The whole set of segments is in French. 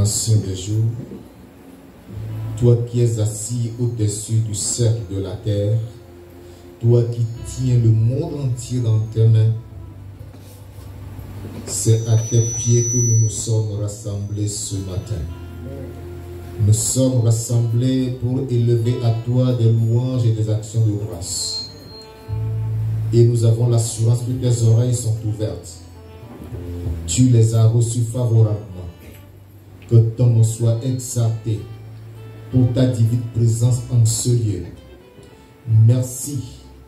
Ancien des jours, toi qui es assis au-dessus du cercle de la terre, toi qui tiens le monde entier dans tes mains, c'est à tes pieds que nous nous sommes rassemblés ce matin. Nous sommes rassemblés pour élever à toi des louanges et des actions de grâce. Et nous avons l'assurance que tes oreilles sont ouvertes. Tu les as reçues favorablement. Que ton nom soit exalté pour ta divine présence en ce lieu. Merci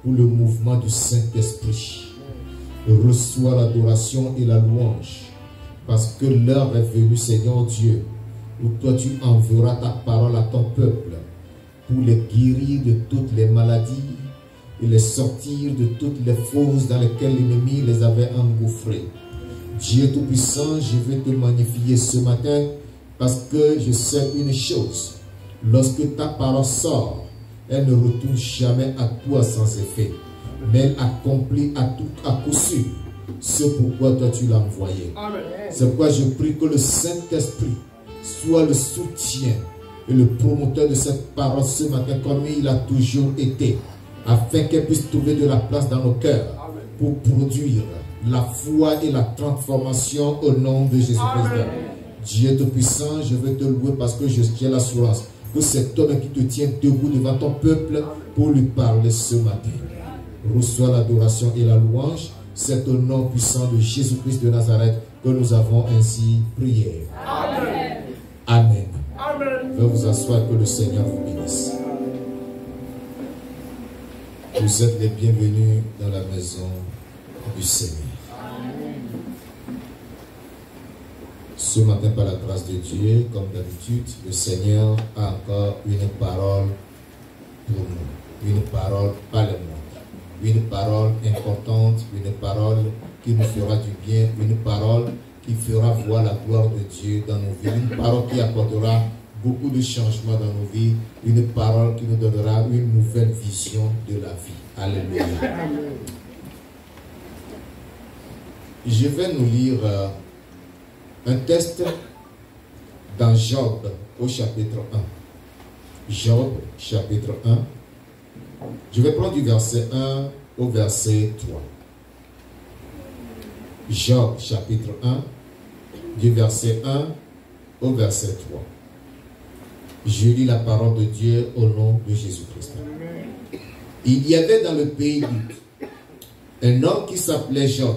pour le mouvement du Saint-Esprit. Reçois l'adoration et la louange, parce que l'heure est venue, Seigneur Dieu, où toi tu enverras ta parole à ton peuple pour les guérir de toutes les maladies et les sortir de toutes les fosses dans lesquelles l'ennemi les avait engouffrés. Dieu Tout-Puissant, je veux te magnifier ce matin parce que je sais une chose. Lorsque ta parole sort, elle ne retourne jamais à toi sans effet, mais elle accomplit à coup sûr ce pourquoi toi tu l'as envoyé. C'est pourquoi je prie que le Saint-Esprit soit le soutien et le promoteur de cette parole ce matin comme il a toujours été, afin qu'elle puisse trouver de la place dans nos cœurs pour produire la foi et la transformation au nom de Jésus-Christ. Dieu Tout-Puissant, je veux te louer parce que j'ai l'assurance que cet homme qui te tient debout devant ton peuple pour lui parler ce matin. Reçois l'adoration et la louange. C'est au nom puissant de Jésus-Christ de Nazareth que nous avons ainsi prié. Amen. Amen. Amen. Veuillez vous asseoir, que le Seigneur vous bénisse. Vous êtes les bienvenus dans la maison du Seigneur. Ce matin, par la grâce de Dieu, comme d'habitude, le Seigneur a encore une parole pour nous. Une parole pas le monde. Une parole importante, une parole qui nous fera du bien, une parole qui fera voir la gloire de Dieu dans nos vies, une parole qui apportera beaucoup de changements dans nos vies, une parole qui nous donnera une nouvelle vision de la vie. Alléluia. Je vais nous lire un texte dans Job au chapitre 1. Job chapitre 1. Je vais prendre du verset 1 au verset 3. Job chapitre 1, du verset 1 au verset 3. Je lis la parole de Dieu au nom de Jésus-Christ. Il y avait dans le pays un homme qui s'appelait Job.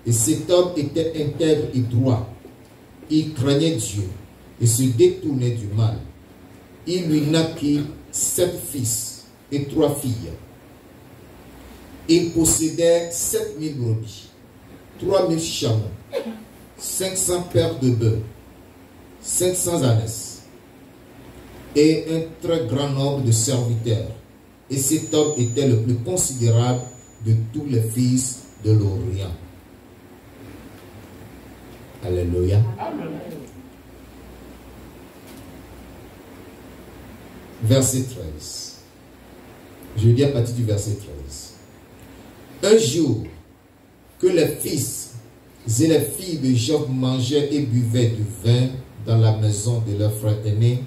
Et cet homme était intègre et droit. Il craignait Dieu et se détournait du mal. Il lui naquit 7 fils et 3 filles. Il possédait 7000 brebis, 3000 chameaux, 500 paires de bœufs, 500 ânesses et un très grand nombre de serviteurs. Et cet homme était le plus considérable de tous les fils de l'Orient. Alléluia. Amen. Verset 13. Je dis à partir du verset 13. Un jour, que les fils et les filles de Job mangeaient et buvaient du vin dans la maison de leur frère aîné,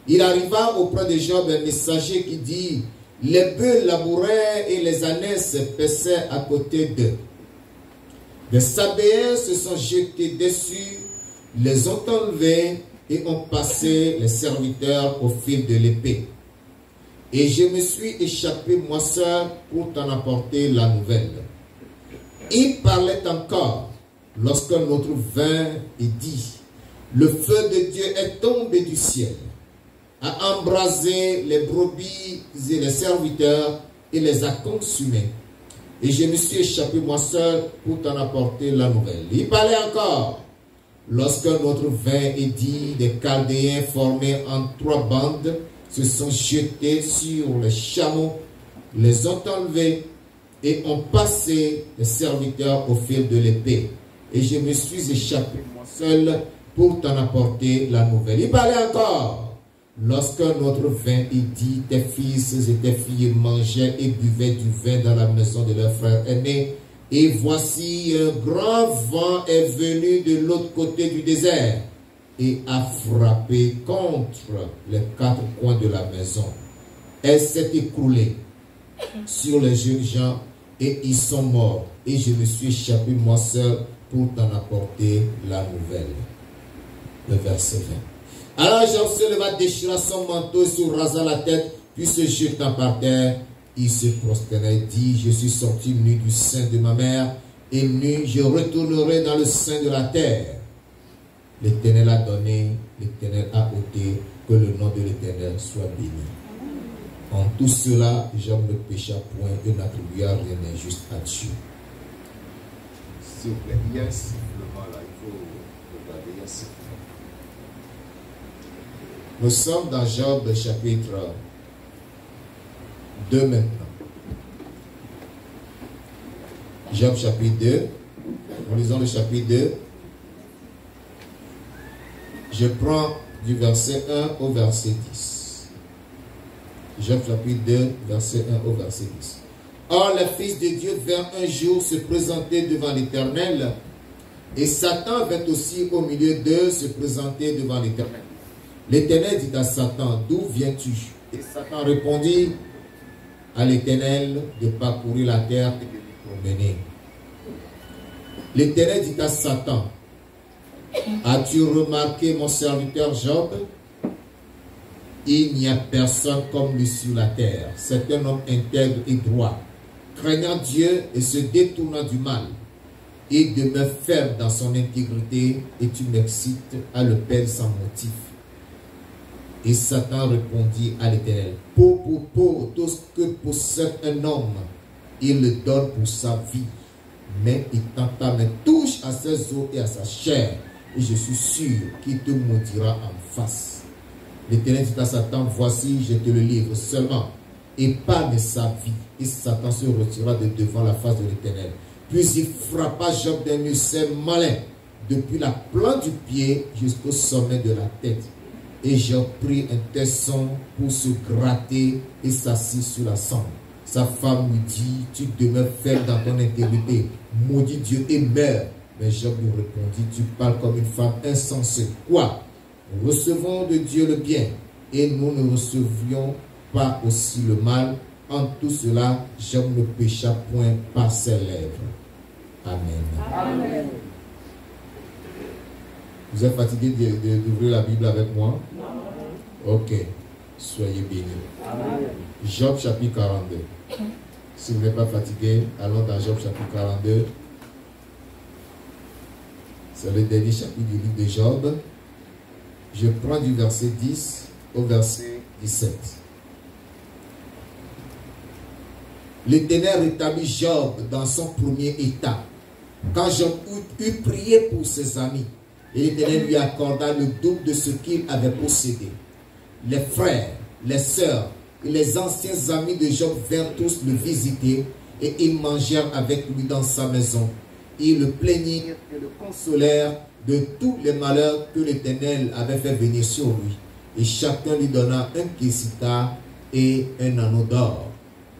il arriva auprès de Job un messager qui dit: les bœufs labouraient et les ânesses paissaient à côté d'eux. Les Sabéens se sont jetés dessus, les ont enlevés et ont passé les serviteurs au fil de l'épée. Et je me suis échappé moi seul pour t'en apporter la nouvelle. Il parlait encore lorsqu'un autre vint et dit: le feu de Dieu est tombé du ciel, a embrasé les brebis et les serviteurs et les a consumés. Et je me suis échappé moi seul pour t'en apporter la nouvelle. Il parlait encore lorsqu'un autre vint et dit: des Chaldéens formés en 3 bandes se sont jetés sur les chameaux, les ont enlevés et ont passé les serviteurs au fil de l'épée. Et je me suis échappé moi seul pour t'en apporter la nouvelle. Il parlait encore lorsqu'un autre vint et dit: tes fils et tes filles mangeaient et buvaient du vin dans la maison de leur frère aîné. Et voici un grand vent est venu de l'autre côté du désert et a frappé contre les 4 coins de la maison. Elle s'est écroulée sur les jeunes gens et ils sont morts. Et je me suis échappé moi seul pour t'en apporter la nouvelle. Le verset 20. Alors Job se leva, déchira son manteau et se rasa la tête, puis se jetant par terre, il se prosterna et dit, je suis sorti nu du sein de ma mère, et nu je retournerai dans le sein de la terre. L'Éternel a donné, l'Éternel a ôté, que le nom de l'Éternel soit béni. En tout cela, Job ne pécha point et n'attribua rien d'injuste à Dieu. S'il vous plaît, il y a un sifflement là, il faut regarder, il y a un sifflement. Nous sommes dans Job chapitre 2 maintenant. Job chapitre 2. Nous lisons le chapitre 2. Je prends du verset 1 au verset 10. Job chapitre 2, verset 1 au verset 10. Or, les fils de Dieu vinrent un jour se présenter devant l'Éternel, et Satan vint aussi au milieu d'eux se présenter devant l'Éternel. L'Éternel dit à Satan, d'où viens-tu? Et Satan répondit à l'Éternel de parcourir la terre et de l'y promener. L'Éternel dit à Satan, as-tu remarqué mon serviteur Job? Il n'y a personne comme lui sur la terre. C'est un homme intègre et droit, craignant Dieu et se détournant du mal. Il demeure ferme dans son intégrité et tu m'excites à le perdre sans motif. Et Satan répondit à l'Éternel, peau pour peau, tout ce que possède un homme, il le donne pour sa vie. Mais il tenta, mais touche à ses os et à sa chair, et je suis sûr qu'il te maudira en face. L'Éternel dit à Satan, voici, je te le livre seulement, épargne sa vie. Et Satan se retira de devant la face de l'Éternel. Puis il frappa Job d'un muscle malin, depuis la plante du pied jusqu'au sommet de la tête. Et Job prit un tesson pour se gratter et s'assit sur la cendre. Sa femme lui dit, tu demeures ferme dans ton intégrité, maudit Dieu et meurs. Mais Job lui répondit, tu parles comme une femme insensée. Quoi? Nous recevons de Dieu le bien, et nous ne recevions pas aussi le mal. En tout cela, Job ne pécha point par ses lèvres. Amen. Amen. Vous êtes fatigué d'ouvrir la Bible avec moi? Ok. Soyez bénis. Amen. Job chapitre 42. Si vous n'êtes pas fatigué, allons dans Job chapitre 42. C'est le dernier chapitre du livre de Job. Je prends du verset 10 au verset 17. L'Éternel rétablit Job dans son premier état. Quand Job eut prié pour ses amis, et l'Éternel lui accorda le double de ce qu'il avait possédé. Les frères, les sœurs et les anciens amis de Job vinrent tous le visiter et ils mangèrent avec lui dans sa maison. Ils le plaignirent et le consolèrent de tous les malheurs que l'Éternel avait fait venir sur lui. Et chacun lui donna un késita et un anneau d'or.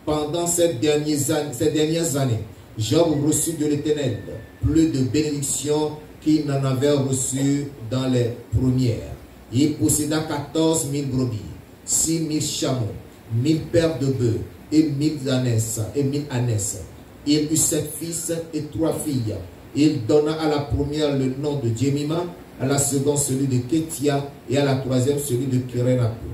Pendant ces dernières années, Job reçut de l'Éternel plus de bénédictions qu'il n'en avait reçu dans les premières. Il posséda 14 000 brebis, 6 000 chameaux, 1000 paires de bœufs et 1000 ânesses. Il eut 7 fils et 3 filles. Il donna à la première le nom de Jemima, à la seconde celui de Kétia et à la troisième celui de Kérénapuk.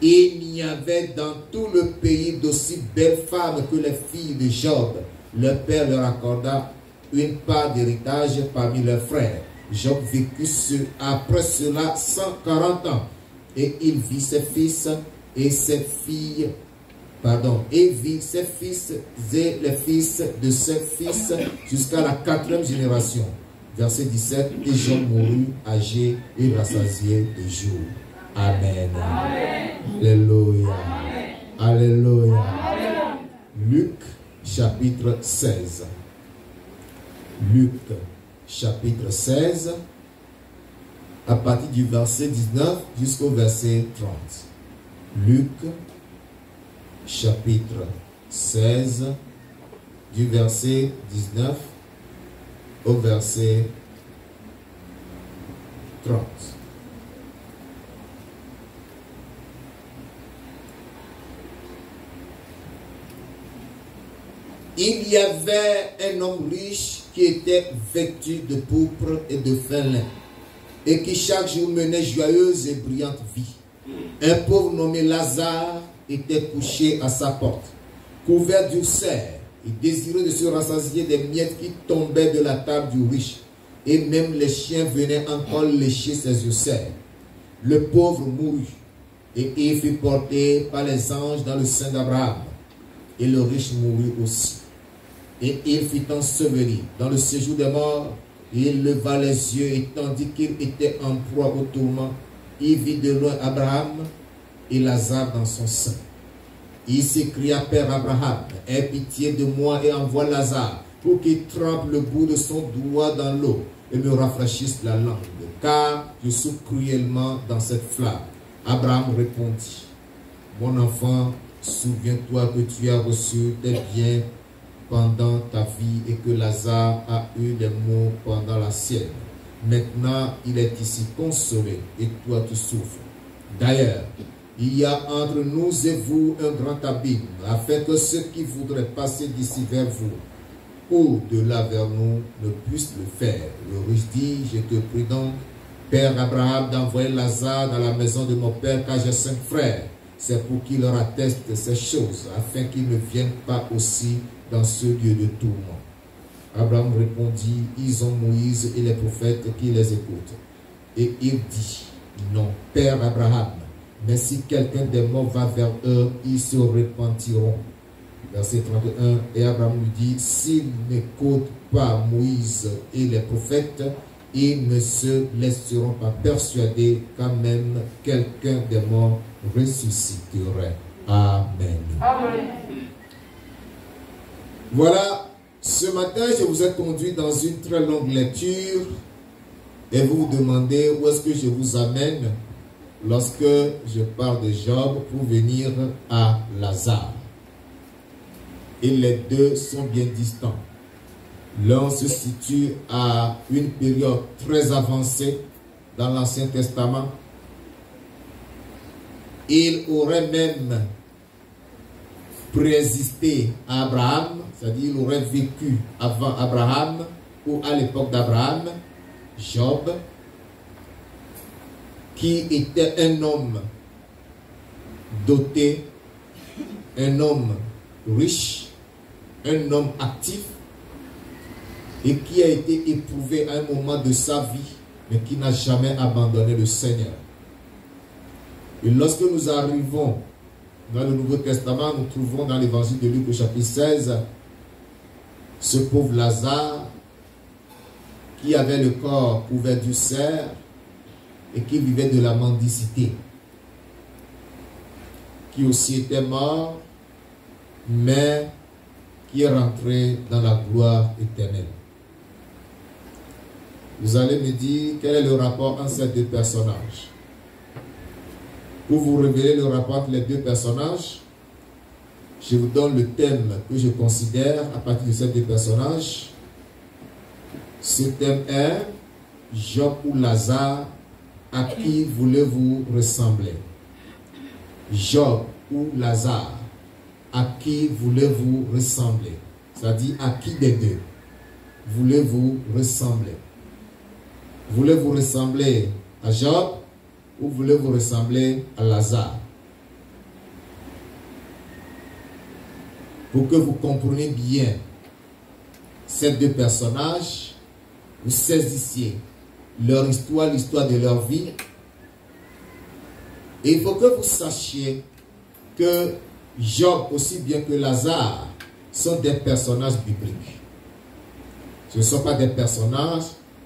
Il n'y avait dans tout le pays d'aussi belles femmes que les filles de Job. Leur père leur accorda une part d'héritage parmi leurs frères. Job vécut après cela 140 ans. Et il vit ses fils et ses filles, et vit ses fils et les fils de ses fils jusqu'à la 4e génération. Verset 17, et Job mourut âgé et rassasié de jours. Amen. Amen. Alléluia. Amen. Alléluia. Amen. Luc chapitre 16. Luc chapitre 16, à partir du verset 19 jusqu'au verset 30. Luc chapitre 16, du verset 19 au verset 30. 30. Il y avait un homme riche qui était vêtu de pourpre et de fin lin, et qui chaque jour menait joyeuse et brillante vie. Un pauvre nommé Lazare était couché à sa porte, couvert d'ulcères et désireux de se rassasier des miettes qui tombaient de la table du riche, et même les chiens venaient encore lécher ses ulcères. Le pauvre mourut, et il fut porté par les anges dans le sein d'Abraham, et le riche mourut aussi. Et il fut enseveli dans le séjour des morts, et il leva les yeux, et tandis qu'il était en proie au tourment, il vit de loin Abraham et Lazare dans son sein. Il s'écria: Père Abraham, aie pitié de moi et envoie Lazare pour qu'il trempe le bout de son doigt dans l'eau et me rafraîchisse la langue, car je souffre cruellement dans cette flamme. Abraham répondit: Mon enfant, souviens-toi que tu as reçu tes biens pendant ta vie et que Lazare a eu des maux pendant la sienne. Maintenant, il est ici consolé et toi tu souffres. D'ailleurs, il y a entre nous et vous un grand abîme, afin que ceux qui voudraient passer d'ici vers vous ou de là vers nous ne puissent le faire. Le riche dit: Je te prie donc, Père Abraham, d'envoyer Lazare dans la maison de mon père, car j'ai 5 frères. C'est pour qu'il leur atteste ces choses, afin qu'ils ne viennent pas aussi dans ce lieu de tourment. Abraham répondit: Ils ont Moïse et les prophètes qui les écoutent. Et il dit: Non, Père Abraham, mais si quelqu'un des morts va vers eux, ils se repentiront. Verset 31, et Abraham lui dit: S'ils n'écoutent pas Moïse et les prophètes, ils ne se laisseront pas persuader quand même quelqu'un des morts ressusciterait. Amen. Amen. Voilà, ce matin, je vous ai conduit dans une très longue lecture et vous vous demandez où est-ce que je vous amène lorsque je parle de Job pour venir à Lazare. Et les deux sont bien distants. L'un se situe à une période très avancée dans l'Ancien Testament. Il aurait même préexisté à Abraham, c'est-à-dire il aurait vécu avant Abraham ou à l'époque d'Abraham. Job, qui était un homme doté, un homme riche, un homme actif, et qui a été éprouvé à un moment de sa vie, mais qui n'a jamais abandonné le Seigneur. Et lorsque nous arrivons dans le Nouveau Testament, nous trouvons dans l'évangile de Luc au chapitre 16, ce pauvre Lazare, qui avait le corps couvert d'ulcères et qui vivait de la mendicité, qui aussi était mort, mais qui est rentré dans la gloire éternelle. Vous allez me dire quel est le rapport entre ces deux personnages. Pour vous révéler le rapport entre les deux personnages, je vous donne le thème que je considère à partir de ces deux personnages. Ce thème est Job ou Lazare, à qui voulez-vous ressembler? Job ou Lazare, à qui voulez-vous ressembler? C'est-à-dire à qui des deux voulez-vous ressembler? Voulez-vous ressembler à Job ou voulez-vous ressembler à Lazare? Pour que vous compreniez bien ces deux personnages, vous saisissiez leur histoire, l'histoire de leur vie. Et il faut que vous sachiez que Job, aussi bien que Lazare, sont des personnages bibliques. Ce ne sont pas des personnages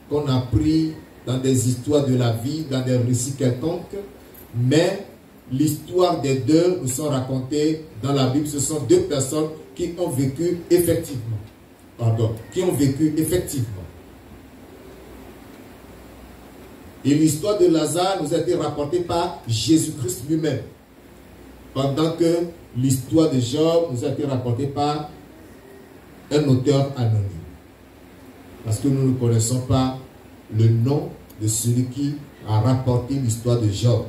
qu'on a pris dans des histoires de la vie, dans des récits quelconques, mais l'histoire des deux nous sont racontées dans la Bible. Ce sont deux personnes qui ont vécu effectivement. Et l'histoire de Lazare nous a été rapportée par Jésus-Christ lui-même, pendant que l'histoire de Job nous a été rapportée par un auteur anonyme. Parce que nous ne connaissons pas le nom de celui qui a rapporté l'histoire de Job.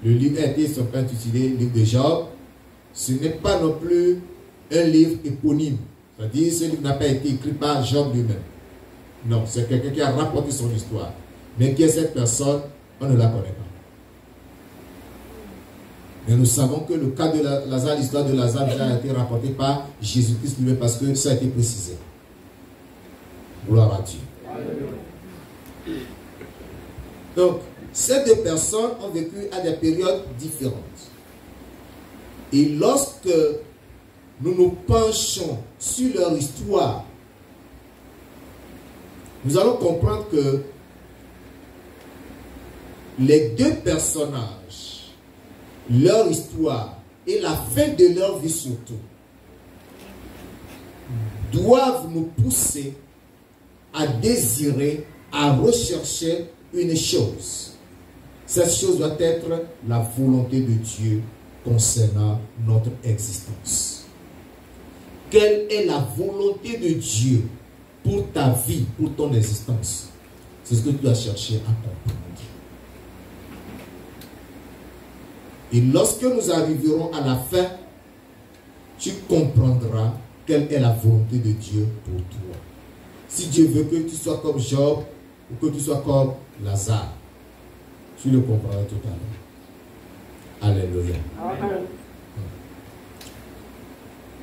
Le livre a été intitulé Livre de Job. Ce n'est pas non plus un livre éponyme. C'est-à-dire ce livre n'a pas été écrit par Job lui-même. Non, c'est quelqu'un qui a rapporté son histoire. Mais qui est cette personne, on ne la connaît pas. Mais nous savons que le cas de Lazare, l'histoire de Lazare a été rapportée par Jésus-Christ lui-même parce que ça a été précisé. Gloire à Dieu. Donc, ces deux personnes ont vécu à des périodes différentes. Et lorsque nous nous penchons sur leur histoire, nous allons comprendre que les deux personnages, leur histoire et la fin de leur vie surtout, doivent nous pousser à désirer, à rechercher une chose. Cette chose doit être la volonté de Dieu concernant notre existence. Quelle est la volonté de Dieu pour ta vie, pour ton existence? C'est ce que tu dois chercher à comprendre. Et lorsque nous arriverons à la fin, tu comprendras quelle est la volonté de Dieu pour toi. Si Dieu veut que tu sois comme Job ou que tu sois comme Lazare, tu le comprendras tout à l'heure. Alléluia. Amen.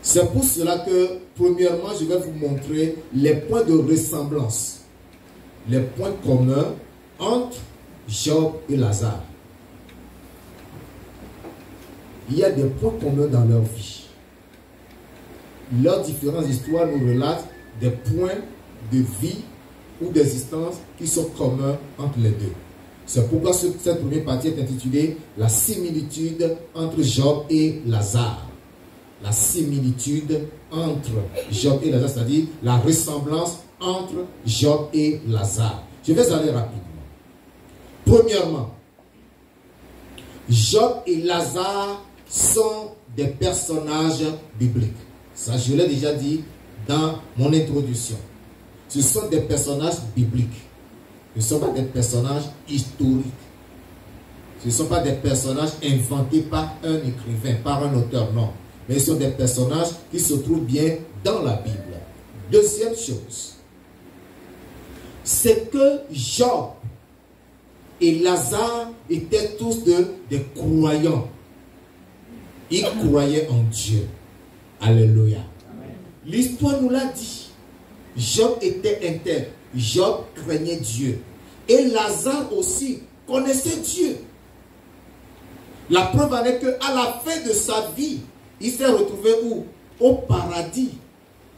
C'est pour cela que, premièrement, je vais vous montrer les points de ressemblance, les points communs entre Job et Lazare. Il y a des points communs dans leur vie. Leurs différentes histoires nous relatent des points de vie ou d'existence qui sont communs entre les deux. C'est pourquoi cette première partie est intitulée La similitude entre Job et Lazare. La similitude entre Job et Lazare, c'est-à-dire la ressemblance entre Job et Lazare. Je vais aller rapidement. Premièrement, Job et Lazare sont des personnages bibliques. Ça, je l'ai déjà dit dans mon introduction. Ce sont des personnages bibliques. Ce ne sont pas des personnages historiques. Ce ne sont pas des personnages inventés par un écrivain, par un auteur, non. Mais ce sont des personnages qui se trouvent bien dans la Bible. Deuxième chose, c'est que Job et Lazare étaient tous des croyants. Ils croyaient en Dieu. Alléluia. L'histoire nous l'a dit. Job était intègre. Job craignait Dieu. Et Lazare aussi connaissait Dieu. La preuve en est qu'à la fin de sa vie, il s'est retrouvé où? Au paradis.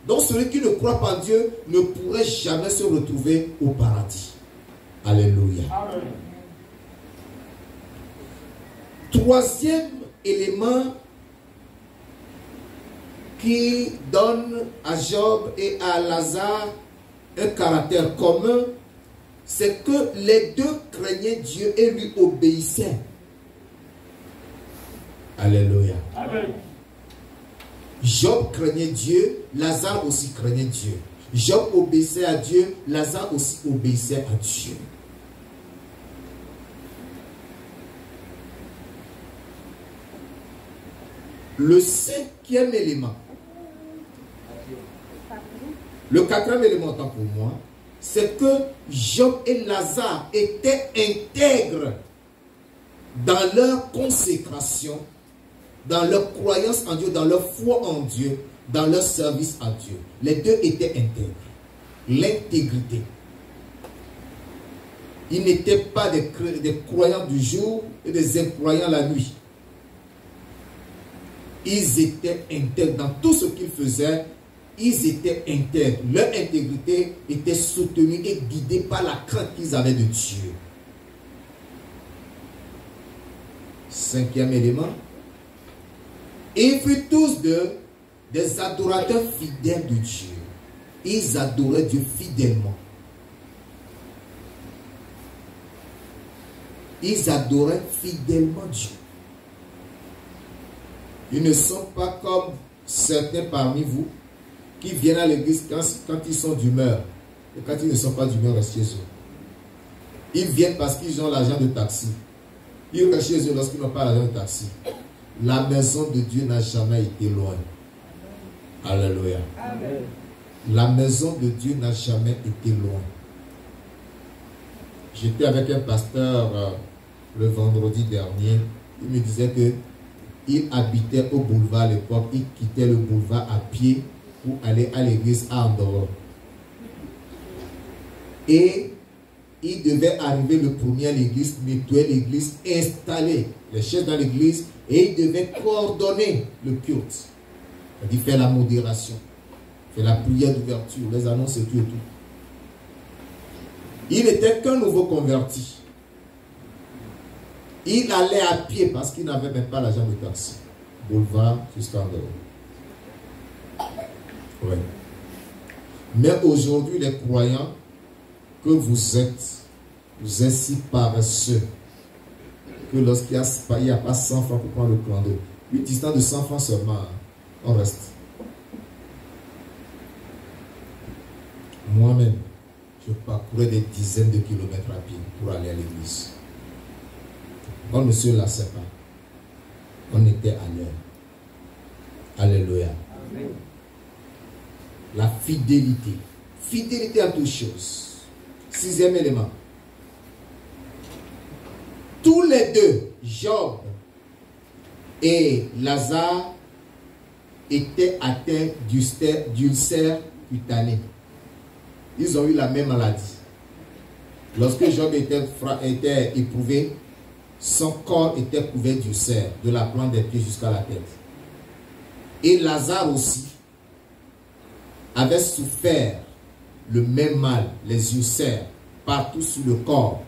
Donc celui qui ne croit pas en Dieu ne pourrait jamais se retrouver au paradis. Alléluia. Amen. Troisième élément qui donne à Job et à Lazare un caractère commun, c'est que les deux craignaient Dieu et lui obéissaient. Alléluia. Amen. Job craignait Dieu, Lazare aussi craignait Dieu. Job obéissait à Dieu, Lazare aussi obéissait à Dieu. Le cinquième élément, le quatrième élément tant pour moi, c'est que Job et Lazare étaient intègres dans leur consécration, dans leur croyance en Dieu, dans leur foi en Dieu, dans leur service à Dieu. Les deux étaient intègres. L'intégrité. Ils n'étaient pas des croyants du jour et des incroyants la nuit. Ils étaient intègres dans tout ce qu'ils faisaient. Ils étaient intègres. Leur intégrité était soutenue et guidée par la crainte qu'ils avaient de Dieu. Cinquième élément. Ils furent tous des adorateurs fidèles de Dieu. Ils adoraient Dieu fidèlement. Ils adoraient fidèlement Dieu. Ils ne sont pas comme certains parmi vous qui viennent à l'église quand ils sont d'humeur. Et quand ils ne sont pas d'humeur, restent chez eux. Ils viennent parce qu'ils ont l'argent de taxi. Ils restent chez eux lorsqu'ils n'ont pas l'argent de taxi. La maison de Dieu n'a jamais été loin. Alléluia. Amen. La maison de Dieu n'a jamais été loin. J'étais avec un pasteur le vendredi dernier. Il me disait que il habitait au boulevard à l'époque. Il quittait le boulevard à pied pour aller à l'église à Andorre. Et il devait arriver le premier à l'église, nettoyer l'église, installer les chefs dans l'église et il devait coordonner le culte. C'est-à-dire faire la modération, faire la prière d'ouverture, les annonces et tout et tout. Il n'était qu'un nouveau converti. Il allait à pied parce qu'il n'avait même pas l'argent de taxi. Boulevard jusqu'à Andorre. Ouais. Mais aujourd'hui, les croyants que vous êtes si paresseux que lorsqu'il n'y a pas 100 francs pour prendre le plan d'eau, une distance de 100 francs seulement, on reste. Moi-même, je parcourais des dizaines de kilomètres à pied pour aller à l'église. On ne se lassait pas. On était à l'heure. Alléluia. Amen. La fidélité. Fidélité à toutes choses. 6e élément. Tous les deux, Job et Lazare, étaient atteints d'ulcère cutané. Ils ont eu la même maladie. Lorsque Job était éprouvé, son corps était couvert d'ulcère, de la plante des pieds jusqu'à la tête. Et Lazare aussi avait souffert le même mal, les ulcères, partout sur le corps.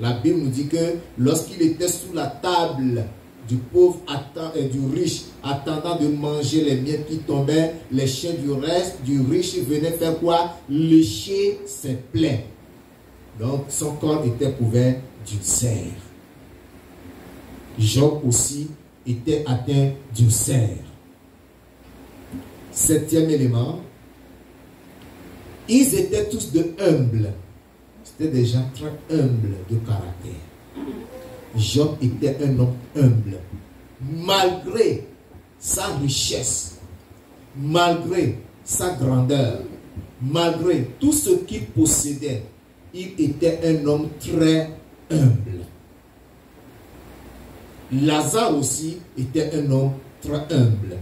La Bible nous dit que lorsqu'il était sous la table du pauvre et du riche, attendant de manger les miettes qui tombaient, les chiens du riche venaient faire quoi? Lécher ses plaies. Donc son corps était couvert d'ulcères. Job aussi était atteint d'ulcères. 7e élément, ils étaient tous de humbles. C'était des gens très humbles de caractère. Job était un homme humble. Malgré sa richesse, malgré sa grandeur, malgré tout ce qu'il possédait, il était un homme très humble. Lazare aussi était un homme très humble.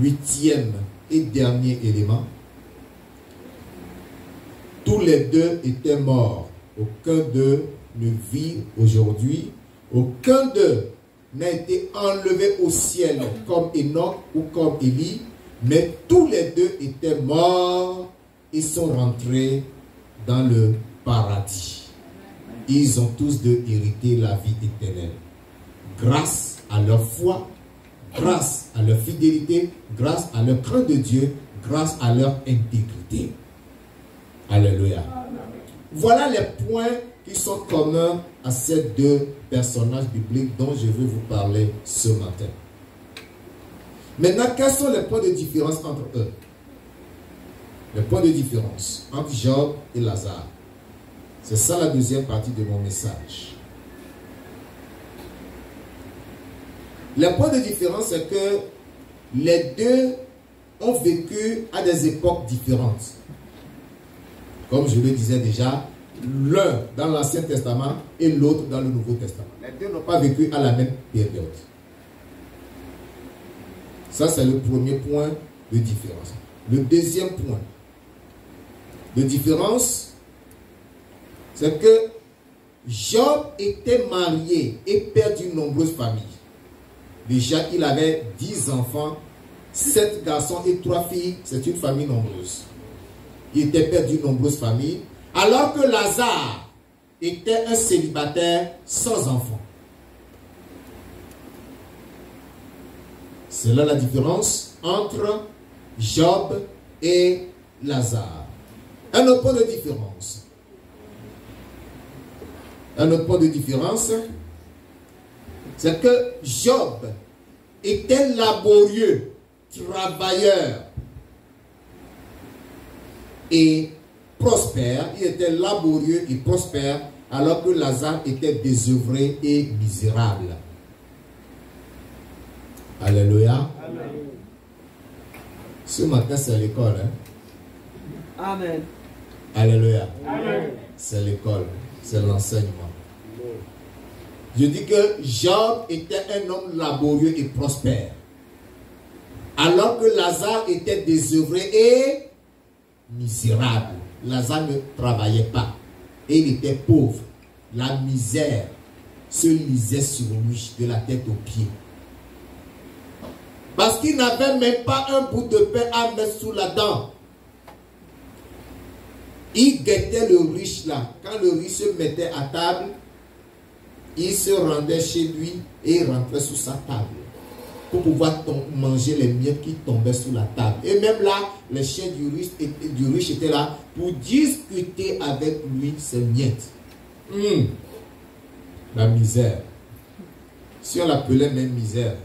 8e et dernier élément, tous les deux étaient morts. Aucun d'eux ne vit aujourd'hui. Aucun d'eux n'a été enlevé au ciel comme Enoch ou comme Élie. Mais tous les deux étaient morts et sont rentrés dans le paradis. Ils ont tous deux hérité la vie éternelle. Grâce à leur foi, grâce à leur fidélité, grâce à leur crainte de Dieu, grâce à leur intégrité. Alléluia. Voilà les points qui sont communs à ces deux personnages bibliques dont je veux vous parler ce matin. Maintenant, quels sont les points de différence entre eux? Les points de différence entre Job et Lazare. C'est ça la deuxième partie de mon message. Le point de différence, c'est que les deux ont vécu à des époques différentes. Comme je le disais déjà, l'un dans l'Ancien Testament et l'autre dans le Nouveau Testament. Les deux n'ont pas vécu à la même période. Ça, c'est le premier point de différence. Le deuxième point de différence, c'est que Job était marié et père d'une nombreuse famille. Déjà, il avait 10 enfants, 7 garçons et 3 filles. C'est une famille nombreuse. Il était père d'une nombreuse famille. Alors que Lazare était un célibataire sans enfants. C'est là la différence entre Job et Lazare. Un autre point de différence. Un autre point de différence, c'est que Job était laborieux, travailleur. Et prospère, il était laborieux et prospère, alors que Lazare était désœuvré et misérable. Alléluia. Amen. Ce matin, c'est l'école. Hein? Amen. Alléluia. Amen. C'est l'école, c'est l'enseignement. Je dis que Job était un homme laborieux et prospère, alors que Lazare était désœuvré et misérable. Lazare ne travaillait pas et il était pauvre. La misère se lisait sur lui de la tête aux pieds. Parce qu'il n'avait même pas un bout de pain à mettre sous la dent. Il guettait le riche là. Quand le riche se mettait à table, il se rendait chez lui et il rentrait sous sa table pour pouvoir manger les miettes qui tombaient sous la table. Et même là, les chiens du riche étaient là pour discuter avec lui ces miettes. La misère. Si on l'appelait même misère.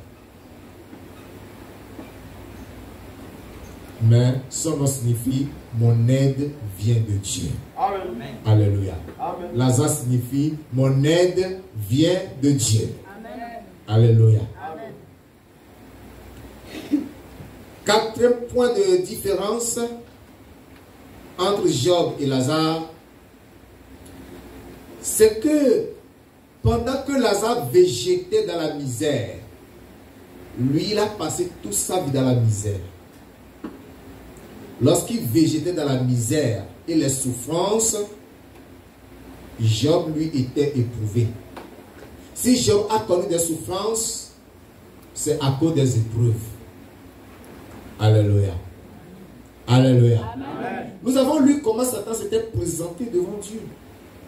Mais son nom signifie mon aide vient de Dieu. Amen. Alléluia. Amen. Lazare signifie mon aide vient de Dieu. Amen. Alléluia. Amen. Quatrième point de différence entre Job et Lazare, c'est que pendant que Lazare végétait dans la misère, lui, il a passé toute sa vie dans la misère. Lorsqu'il végétait dans la misère et les souffrances, Job, lui, était éprouvé. Si Job a connu des souffrances, c'est à cause des épreuves. Alléluia. Alléluia. Amen. Nous avons lu comment Satan s'était présenté devant Dieu,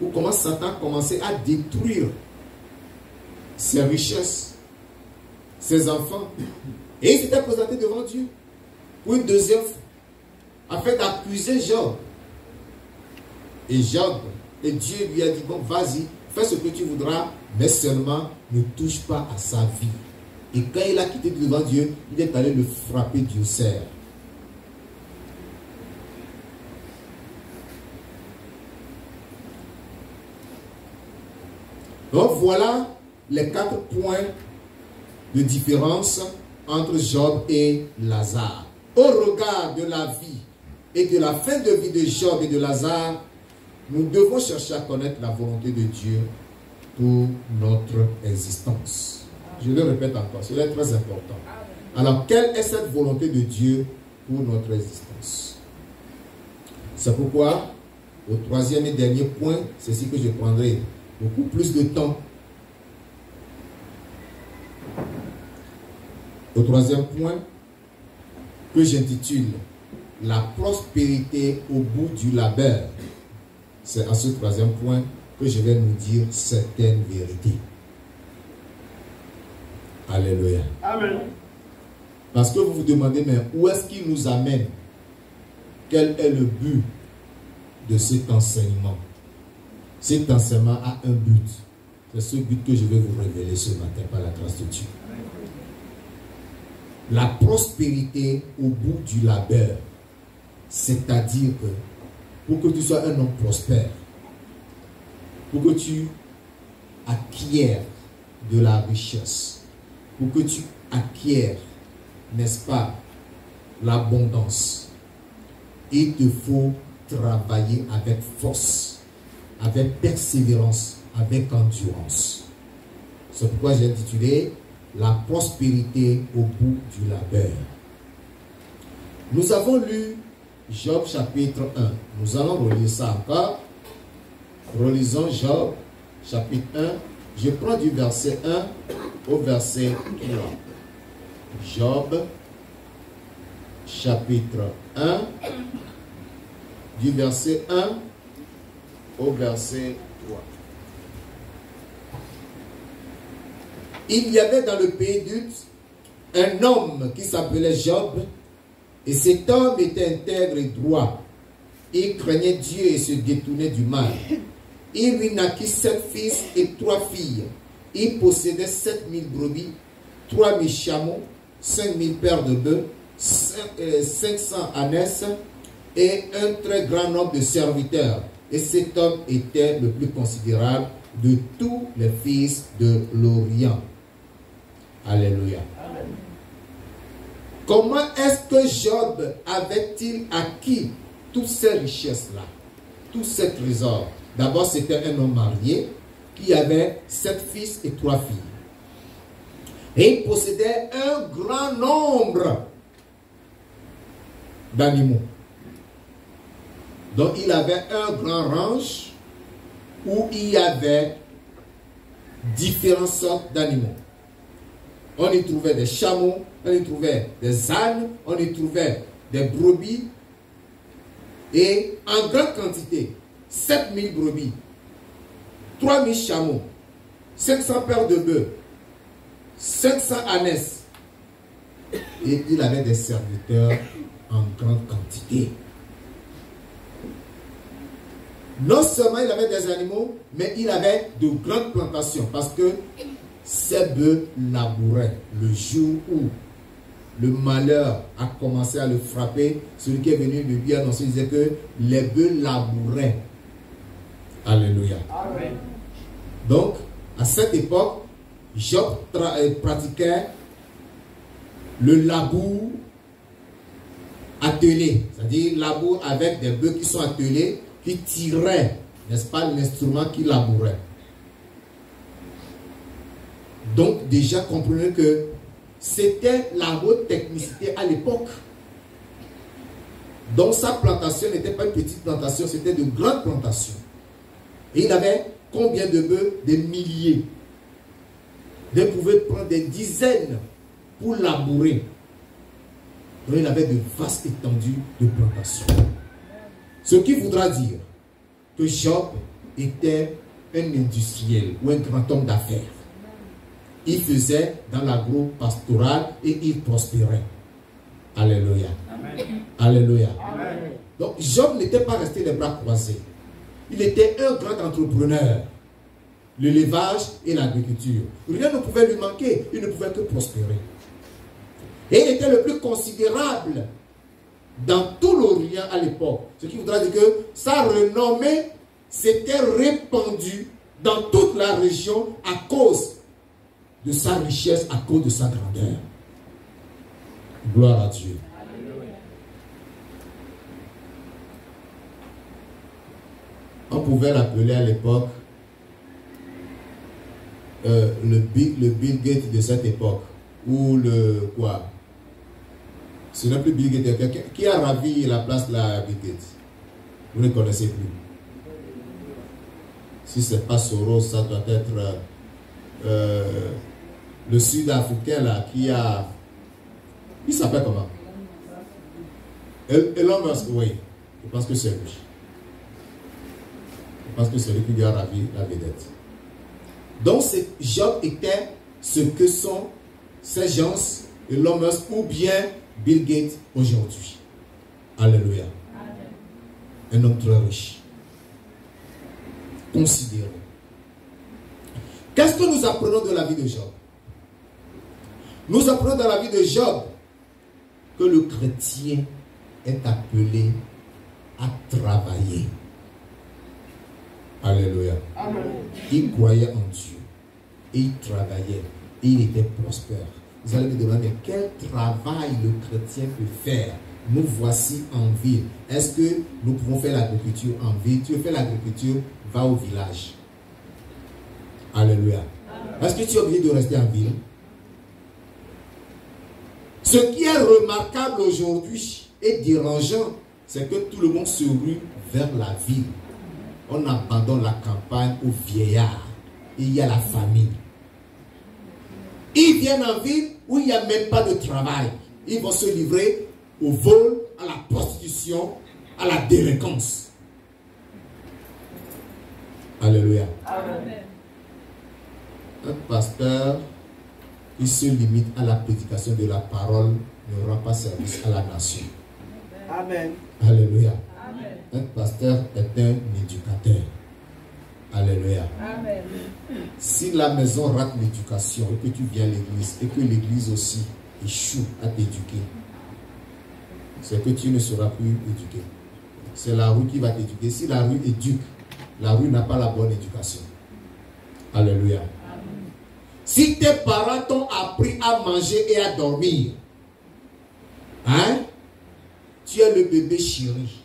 ou comment Satan commençait à détruire ses richesses, ses enfants. Et il s'était présenté devant Dieu pour une deuxième fois, afin d'accuser Job. Et Job, et Dieu lui a dit, bon, vas-y, fais ce que tu voudras, mais seulement ne touche pas à sa vie. Et quand il a quitté devant Dieu, il est allé le frapper du cerf. Donc voilà les 4 points de différence entre Job et Lazare. Au regard de la vie et de la fin de vie de Job et de Lazare, nous devons chercher à connaître la volonté de Dieu pour notre existence. Je le répète encore, cela est très important. Alors, quelle est cette volonté de Dieu pour notre existence? C'est pourquoi, au troisième et dernier point, c'est ici que je prendrai beaucoup plus de temps. Au troisième point, que j'intitule la prospérité au bout du labeur. C'est à ce troisième point que je vais nous dire certaines vérités. Alléluia. Amen. Parce que vous vous demandez, mais où est-ce qu'il nous amène? Quel est le but de cet enseignement? Cet enseignement a un but. C'est ce but que je vais vous révéler ce matin par la grâce de Dieu. La prospérité au bout du labeur. C'est-à-dire que pour que tu sois un homme prospère, pour que tu acquières de la richesse, pour que tu acquières, n'est-ce pas, l'abondance, il te faut travailler avec force, avec persévérance, avec endurance. C'est pourquoi j'ai intitulé la prospérité au bout du labeur. Nous avons lu Job chapitre 1. Nous allons relire ça encore. Relisons Job chapitre 1. Je prends du verset 1 au verset 3. Job chapitre 1 du verset 1 au verset 3. Il y avait dans le pays d'Uz un homme qui s'appelait Job, et cet homme était intègre et droit. Il craignait Dieu et se détournait du mal. Il lui naquit 7 fils et 3 filles. Il possédait 7000 brebis, 3000 chameaux, 5000 paires de bœufs, 500 ânesses, et un très grand nombre de serviteurs. Et cet homme était le plus considérable de tous les fils de l'Orient. Alléluia. Amen. Comment est-ce que Job avait-il acquis toutes ces richesses-là, tous ces trésors? D'abord, c'était un homme marié qui avait 7 fils et 3 filles. Et il possédait un grand nombre d'animaux. Donc, il avait un grand ranch où il y avait différentes sortes d'animaux. On y trouvait des chameaux, on y trouvait des ânes, on y trouvait des brebis. Et en grande quantité, 7000 brebis, 3000 chameaux, 500 paires de bœufs, 500 ânesses. Et il avait des serviteurs en grande quantité. Non seulement il avait des animaux, mais il avait de grandes plantations parce que ces bœufs labouraient le jour où le malheur a commencé à le frapper. Celui qui est venu lui annoncer disait que les bœufs labouraient. Alléluia. Amen. Donc, à cette époque, Job pratiquait le labour attelé, c'est-à-dire labour avec des bœufs qui sont attelés, qui tiraient, n'est-ce pas, l'instrument qui labourait. Donc, déjà, comprenez que c'était la haute technicité à l'époque. Donc, sa plantation n'était pas une petite plantation, c'était de grandes plantations. Et il avait combien de bœufs? Des milliers. Il pouvait prendre des dizaines pour labourer. Donc, il avait de vastes étendues de plantations. Ce qui voudra dire que Job était un industriel ou un grand homme d'affaires. Il faisait dans l'agro-pastoral et il prospérait. Alléluia. Amen. Alléluia. Amen. Donc Job n'était pas resté les bras croisés. Il était un grand entrepreneur. L'élevage et l'agriculture. Rien ne pouvait lui manquer. Il ne pouvait que prospérer. Et il était le plus considérable dans tout l'Orient à l'époque. Ce qui voudra dire que sa renommée s'était répandue dans toute la région à cause de sa richesse, à cause de sa grandeur. Gloire à Dieu. On pouvait l'appeler à l'époque le Bill Gates de cette époque. Ou le quoi? Ce n'est plus Bill Gates. Qui a ravi la place là, Bill Gates? Vous ne connaissez plus. Si ce n'est pas Soros, ça doit être le Sud-Africain là qui a... Il s'appelle comment? Elon Musk, oui. Je pense que c'est lui. Je pense que c'est lui qui lui a ravi la vedette. Donc, Job était ce que sont ces gens, Elon Musk ou bien Bill Gates aujourd'hui. Alléluia. Amen. Un homme très riche. Considéré. Qu'est-ce que nous apprenons de la vie de Job? Nous apprenons dans la vie de Job que le chrétien est appelé à travailler. Alléluia. Amen. Il croyait en Dieu. Et il travaillait. Et il était prospère. Vous allez me demander quel travail le chrétien peut faire. Nous voici en ville. Est-ce que nous pouvons faire l'agriculture en ville? Tu veux faire l'agriculture? Va au village. Alléluia. Est-ce que tu es obligé de rester en ville? Ce qui est remarquable aujourd'hui et dérangeant, c'est que tout le monde se rue vers la ville. On abandonne la campagne aux vieillards. Il y a la famille. Ils viennent en ville où il n'y a même pas de travail. Ils vont se livrer au vol, à la prostitution, à la délinquance. Alléluia. Amen. Un pasteur qui se limite à la prédication de la parole ne rend pas service à la nation. Amen. Alléluia. Amen. Un pasteur est un éducateur. Alléluia. Amen. Si la maison rate l'éducation et que tu viens à l'église et que l'église aussi échoue à t'éduquer, c'est que tu ne seras plus éduqué. c'est la rue qui va t'éduquer. Si la rue éduque, la rue n'a pas la bonne éducation. Alléluia. Amen. Si tes parents t'ont appris à manger et à dormir, hein, tu es le bébé chéri.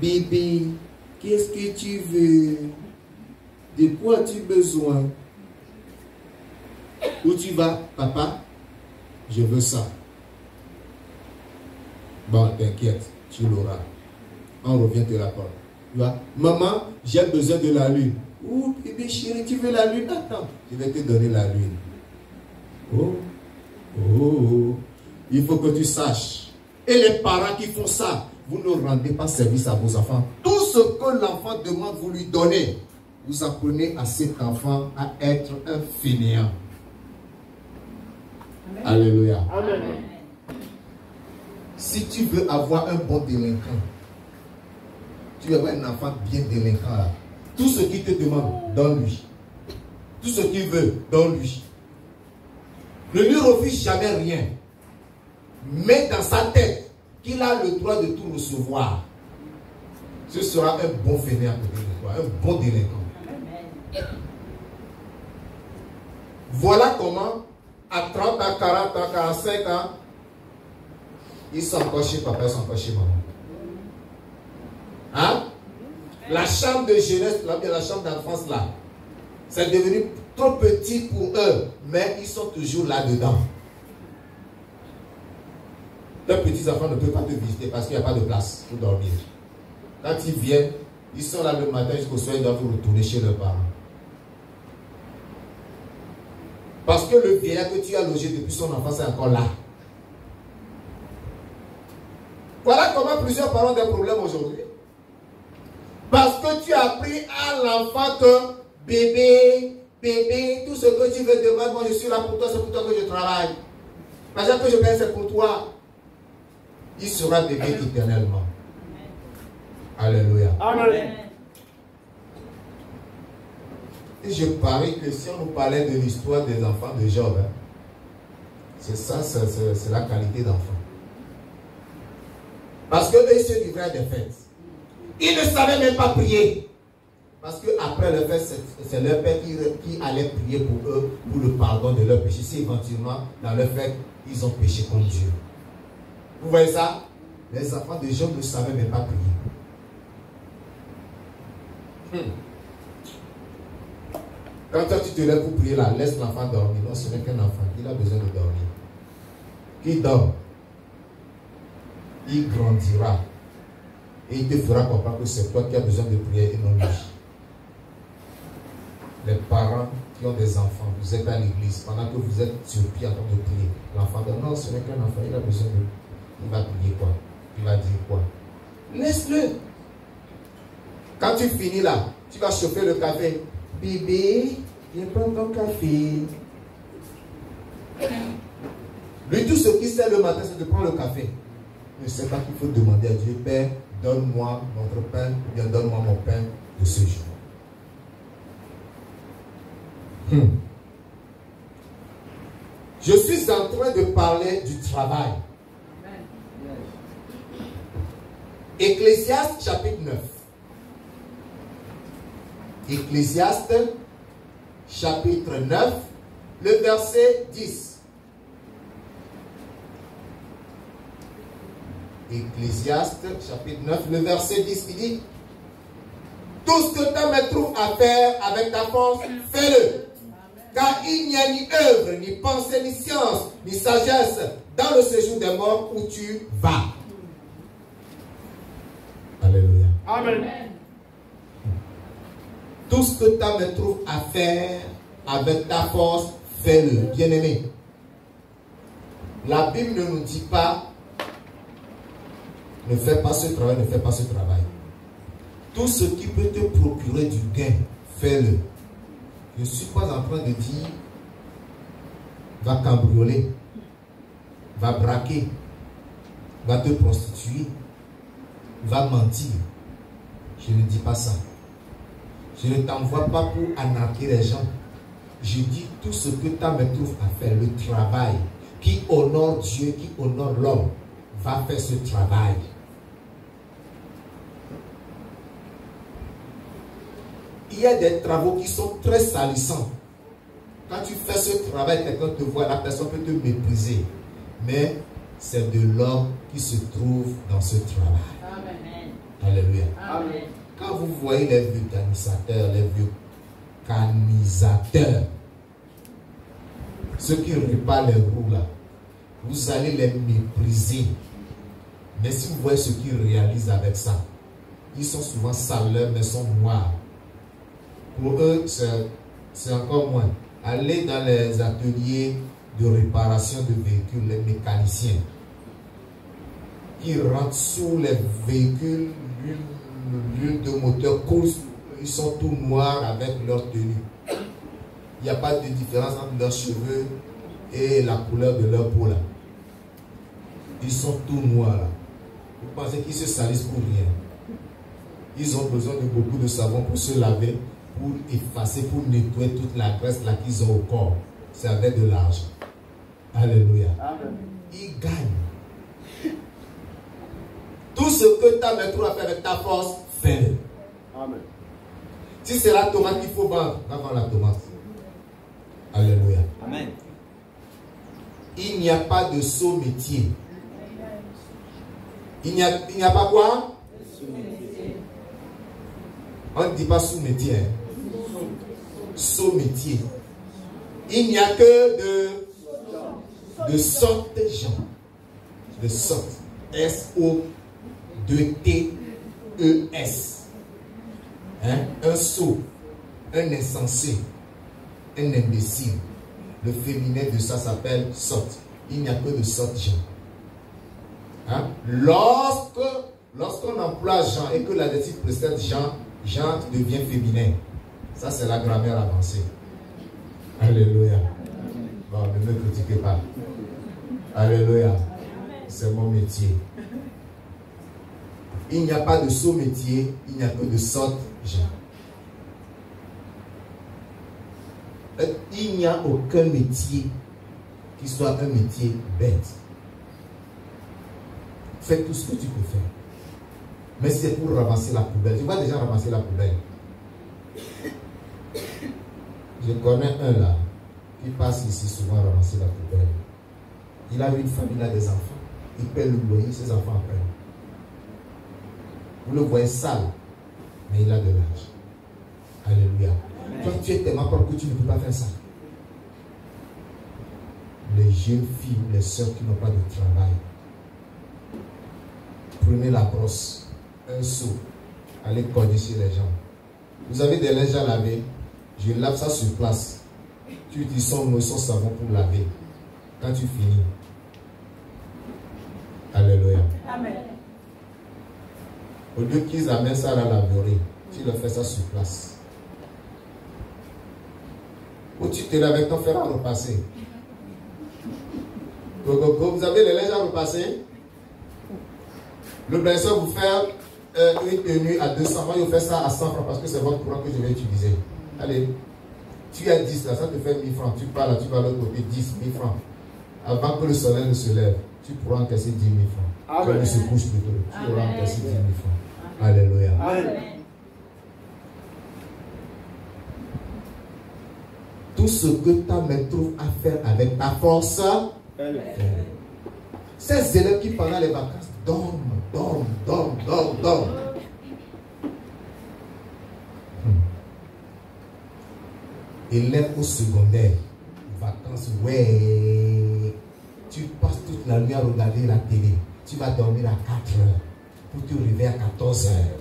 Bébé, qu'est-ce que tu veux? De quoi as-tu besoin? Où tu vas, papa? Je veux ça. Bon, t'inquiète, tu l'auras. On revient te l'accorder. Tu vois, maman, j'ai besoin de la lune. Oh, bébé chéri, tu veux la lune? Attends, je vais te donner la lune. Oh, oh, il faut que tu saches. Et les parents qui font ça, vous ne rendez pas service à vos enfants. Tout ce que l'enfant demande, vous lui donnez. Vous apprenez à cet enfant à être un fainéant. Amen. Alléluia. Amen. Si tu veux avoir un bon délinquant, tu veux avoir un enfant bien délinquant là. Tout ce qu'il te demande, donne-lui. Tout ce qu'il veut, donne-lui. Ne lui refuse jamais rien. Mets dans sa tête qu'il a le droit de tout recevoir. Ce sera un bon fainéant à côté de toi, un bon délinquant. Voilà comment, à 30 ans, 40 ans, 45 ans, ils sont encore chez papa, ils sont encore chez maman. Hein? La chambre de jeunesse, la chambre d'enfance là, c'est devenu trop petit pour eux, mais ils sont toujours là-dedans. Tes petits enfants ne peuvent pas te visiter parce qu'il n'y a pas de place pour dormir. Quand ils viennent, ils sont là le matin jusqu'au soir, ils doivent retourner chez leurs parents. Parce que le vieillard que tu as logé depuis son enfance est encore là. Voilà comment plusieurs parents ont des problèmes aujourd'hui. Parce que tu as appris à l'enfant que bébé, tout ce que tu veux demander, moi je suis là pour toi, c'est pour toi que je travaille. L'argent que je paye, c'est pour toi. Il sera bébé éternellement. Alléluia. Amen. Et je parie que si on nous parlait de l'histoire des enfants de Job, hein, c'est ça, c'est la qualité d'enfant. Parce qu'eux, ils se livraient des fêtes. Ils ne savaient même pas prier. Parce qu'après le fête, c'est leur père qui allait prier pour eux, pour le pardon de leurs péchés. Si éventuellement, dans leur fête, ils ont péché contre Dieu. Vous voyez ça? Les enfants de Job ne savaient même pas prier. Quand toi tu te lèves pour prier là, laisse l'enfant dormir. Non, ce n'est qu'un enfant. Il a besoin de dormir. Qu'il dort. Il grandira. Et il te fera comprendre que c'est toi qui as besoin de prier et non lui. Les parents qui ont des enfants, vous êtes à l'église, pendant que vous êtes sur pied en train de prier. L'enfant dit non, ce n'est qu'un enfant, il a besoin de. Il va prier quoi? Il va dire quoi? Laisse-le. Quand tu finis là, tu vas chauffer le café. Bébé, viens prendre ton café. Lui, tout ce qu'il sait le matin, c'est de prendre le café. Il ne sait pas qu'il faut demander à Dieu, Père, donne-moi notre pain, ou bien donne-moi mon pain de ce jour. Je suis en train de parler du travail. Ecclésiaste chapitre 9. Ecclésiaste chapitre 9, le verset 10. Ecclésiaste chapitre 9, le verset 10, il dit: tout ce que ta main trouve à faire avec ta force, fais-le. Car il n'y a ni œuvre, ni pensée, ni science, ni sagesse dans le séjour des morts où tu vas. Alléluia. Amen. Tout ce que ta main trouve à faire avec ta force, fais-le. Bien-aimé, la Bible ne nous dit pas ne fais pas ce travail, ne fais pas ce travail. Tout ce qui peut te procurer du gain, fais-le. Je ne suis pas en train de dire va cambrioler, va braquer, va te prostituer, va mentir. Je ne dis pas ça. Je ne t'envoie pas pour anarquer les gens. Je dis tout ce que ta main trouve à faire, le travail qui honore Dieu, qui honore l'homme, va faire ce travail. il y a des travaux qui sont très salissants. Quand tu fais ce travail, quelqu'un te voit, la personne peut te mépriser. Mais c'est de l'homme qui se trouve dans ce travail. Amen. Alléluia. Amen. Quand vous voyez les vieux canisateurs, les vieux canisateurs, ceux qui réparent les roues là, vous allez les mépriser. Mais si vous voyez ce qu'ils réalisent avec ça, ils sont souvent saleurs, mais sont noirs. Pour eux, c'est encore moins. Allez dans les ateliers de réparation de véhicules, les mécaniciens, qui rentrent sous les véhicules, l'huile de moteur coule, ils sont tout noirs avec leur tenue. Il n'y a pas de différence entre leurs cheveux et la couleur de leur peau là. Ils sont tout noirs là. Vous pensez qu'ils se salissent pour rien. Ils ont besoin de beaucoup de savon pour se laver, pour effacer, pour nettoyer toute la graisse là qu'ils ont au corps. C'est avec de l'argent. Alléluia. Amen. Ils gagnent. Tout ce que tu as maintenant à faire avec ta force, fais-le. Amen. Si c'est la tomate qu'il faut vendre, va vendre la tomate. Alléluia. Amen. Il n'y a pas de saut métier. Il n'y a pas quoi? On ne dit pas sous-métier. Hein? Saut-métier. Il n'y a que de sortes de gens. De sortes. S-O-2-T-E-S. Hein? Un sot. Un insensé. Un imbécile. Le féminin de ça s'appelle sorte. Il n'y a que de sortes de gens. Hein? Lorsqu'on emploie Jean et que l'adjectif précède Jean devient féminin. Ça, c'est la grammaire avancée. Alléluia. Bon, ne me critiquez pas. Alléluia. C'est mon métier. Il n'y a pas de sot métier, il n'y a que de sorte Jean. Il n'y a aucun métier qui soit un métier bête. Fais tout ce que tu peux faire. Mais c'est pour ramasser la poubelle. Tu vas déjà ramasser la poubelle. Je connais un là qui passe ici souvent ramasser la poubelle. Il a une famille, il a des enfants. Il paie le loyer, ses enfants après. Vous le voyez sale, mais il a de l'argent. Alléluia. Toi, tu es tellement propre que tu ne peux pas faire ça. Les jeunes filles ou les soeurs qui n'ont pas de travail, prenez la brosse, un seau, allez cogner sur les gens. Vous avez des linges à laver, je lave ça sur place. Tu utilises son savon pour laver. Quand tu finis, alléluia. Amen. Au lieu qu'ils amènent ça à la laverie, tu leur fais ça sur place. Ou tu te laves avec ton fer à repasser. Vous avez les linges à repasser. Le blesseur vous fait une tenue à 200 francs, il vous fait ça à 100 francs parce que c'est votre courant que je vais utiliser. Allez, tu as 10 là, ça te fait 1000 francs. Tu pars là, tu vas à l'autre côté, 10 000 francs. Avant que le soleil ne se lève, tu pourras encaisser 10 000 francs. Quand il se couche plutôt, tu pourras encaisser 10 000 francs. Alléluia. Amen. Tout ce que ta main trouve à faire avec ta force, fais-le. Ces élèves qui pendant les vacances dorment. Élève au secondaire, vacances, ouais. Tu passes toute la nuit à regarder la télé. Tu vas dormir à 4 heures pour te réveiller à 14 heures.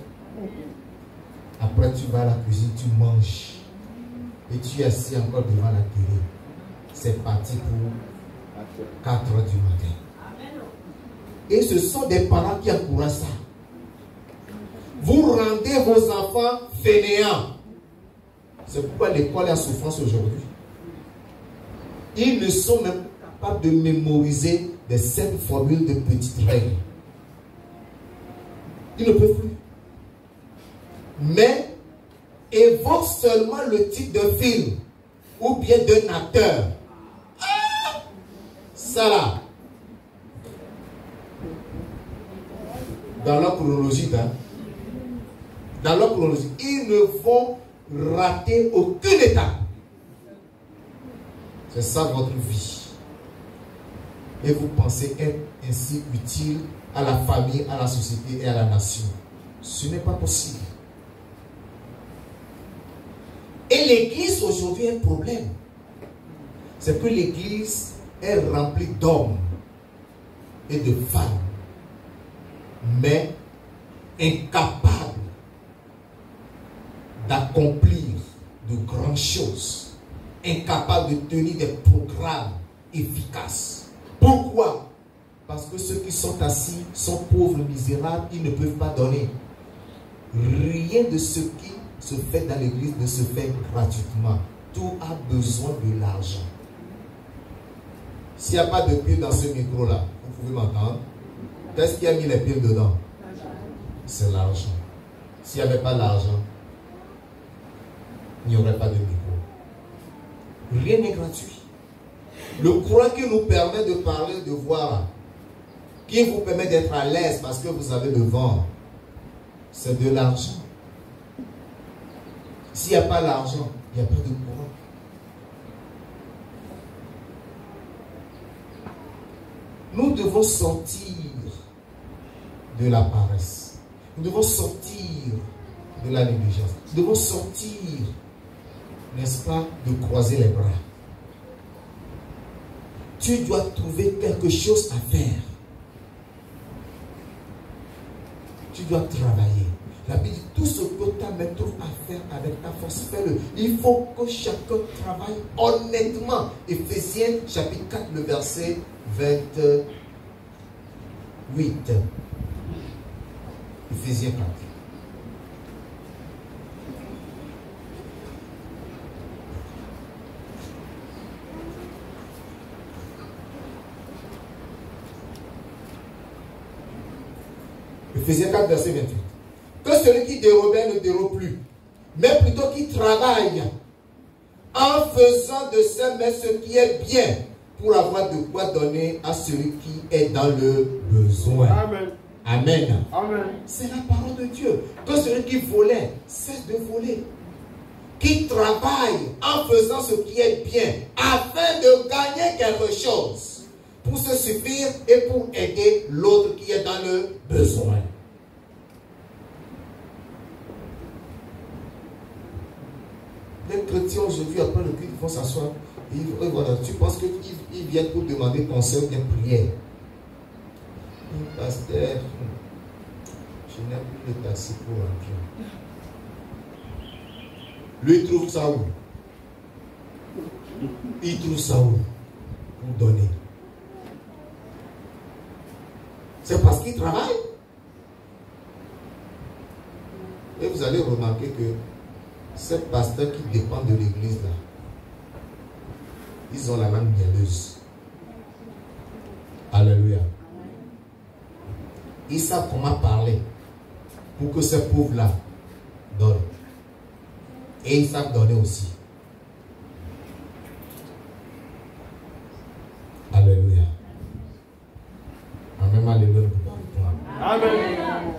Après, tu vas à la cuisine, tu manges. Et tu es assis encore devant la télé. C'est parti pour 4 heures du matin. Et ce sont des parents qui encouragent ça. Vous rendez vos enfants fainéants. C'est pourquoi l'école est en souffrance aujourd'hui. Ils ne sont même pas capables de mémoriser des 7 formules de petites règles. Ils ne peuvent plus. Mais évoque seulement le titre d'un film ou bien d'un acteur. Ah, ça là. Dans leur chronologie, hein? Dans leur chronologie, ils ne vont rater aucune étape. C'est ça votre vie. Et vous pensez être ainsi utile à la famille, à la société et à la nation. Ce n'est pas possible. Et l'église aujourd'hui a un problème. C'est que l'église est remplie d'hommes et de femmes, mais incapables d'accomplir de grandes choses, incapables de tenir des programmes efficaces. Pourquoi? Parce que ceux qui sont assis sont pauvres, misérables, ils ne peuvent pas donner. Rien de ce qui se fait dans l'église ne se fait gratuitement. Tout a besoin de l'argent. S'il n'y a pas de pile dans ce micro-là, vous pouvez m'entendre. Qu'est-ce qui a mis les piles dedans? C'est l'argent. S'il n'y avait pas l'argent, il n'y aurait pas de micro. Rien n'est gratuit. Le courant qui nous permet de parler, de voir, qui vous permet d'être à l'aise parce que vous avez le vent, c'est de l'argent. S'il n'y a pas l'argent, il n'y a pas de courant. Nous devons sortir de la paresse. Nous devons sortir de la négligence. Nous devons sortir, n'est-ce pas, de croiser les bras. Tu dois trouver quelque chose à faire. Tu dois travailler. La Bible dit, tout ce que ta main trouve à faire avec ta force, fais-le. Il faut que chacun travaille honnêtement. Éphésiens chapitre 4, le verset 28. Éphésiens 4. Éphésiens 4, verset 28. Que celui qui dérobait ne dérobe plus, mais plutôt qui travaille en faisant de ses mains ce qui est bien pour avoir de quoi donner à celui qui est dans le besoin. Amen. Amen. Amen. C'est la parole de Dieu. Que celui qui volait cesse de voler. Qui travaille en faisant ce qui est bien afin de gagner quelque chose pour se suffire et pour aider l'autre qui est dans le besoin. Les chrétiens aujourd'hui, après le culte, ils vont s'asseoir. Voilà, tu penses qu'ils viennent pour demander conseil ou bien prière. Pasteur, je n'ai plus de taxi pour rentrer. Lui, il trouve ça où? Il trouve ça où? Pour donner. C'est parce qu'il travaille. Et vous allez remarquer que ces pasteurs qui dépendent de l'église là, ils ont la langue mielleuse. Alléluia. Ils savent comment parler pour que ces pauvres là donnent. Et ils savent donner aussi. Alléluia. Amen, alléluia. Amen.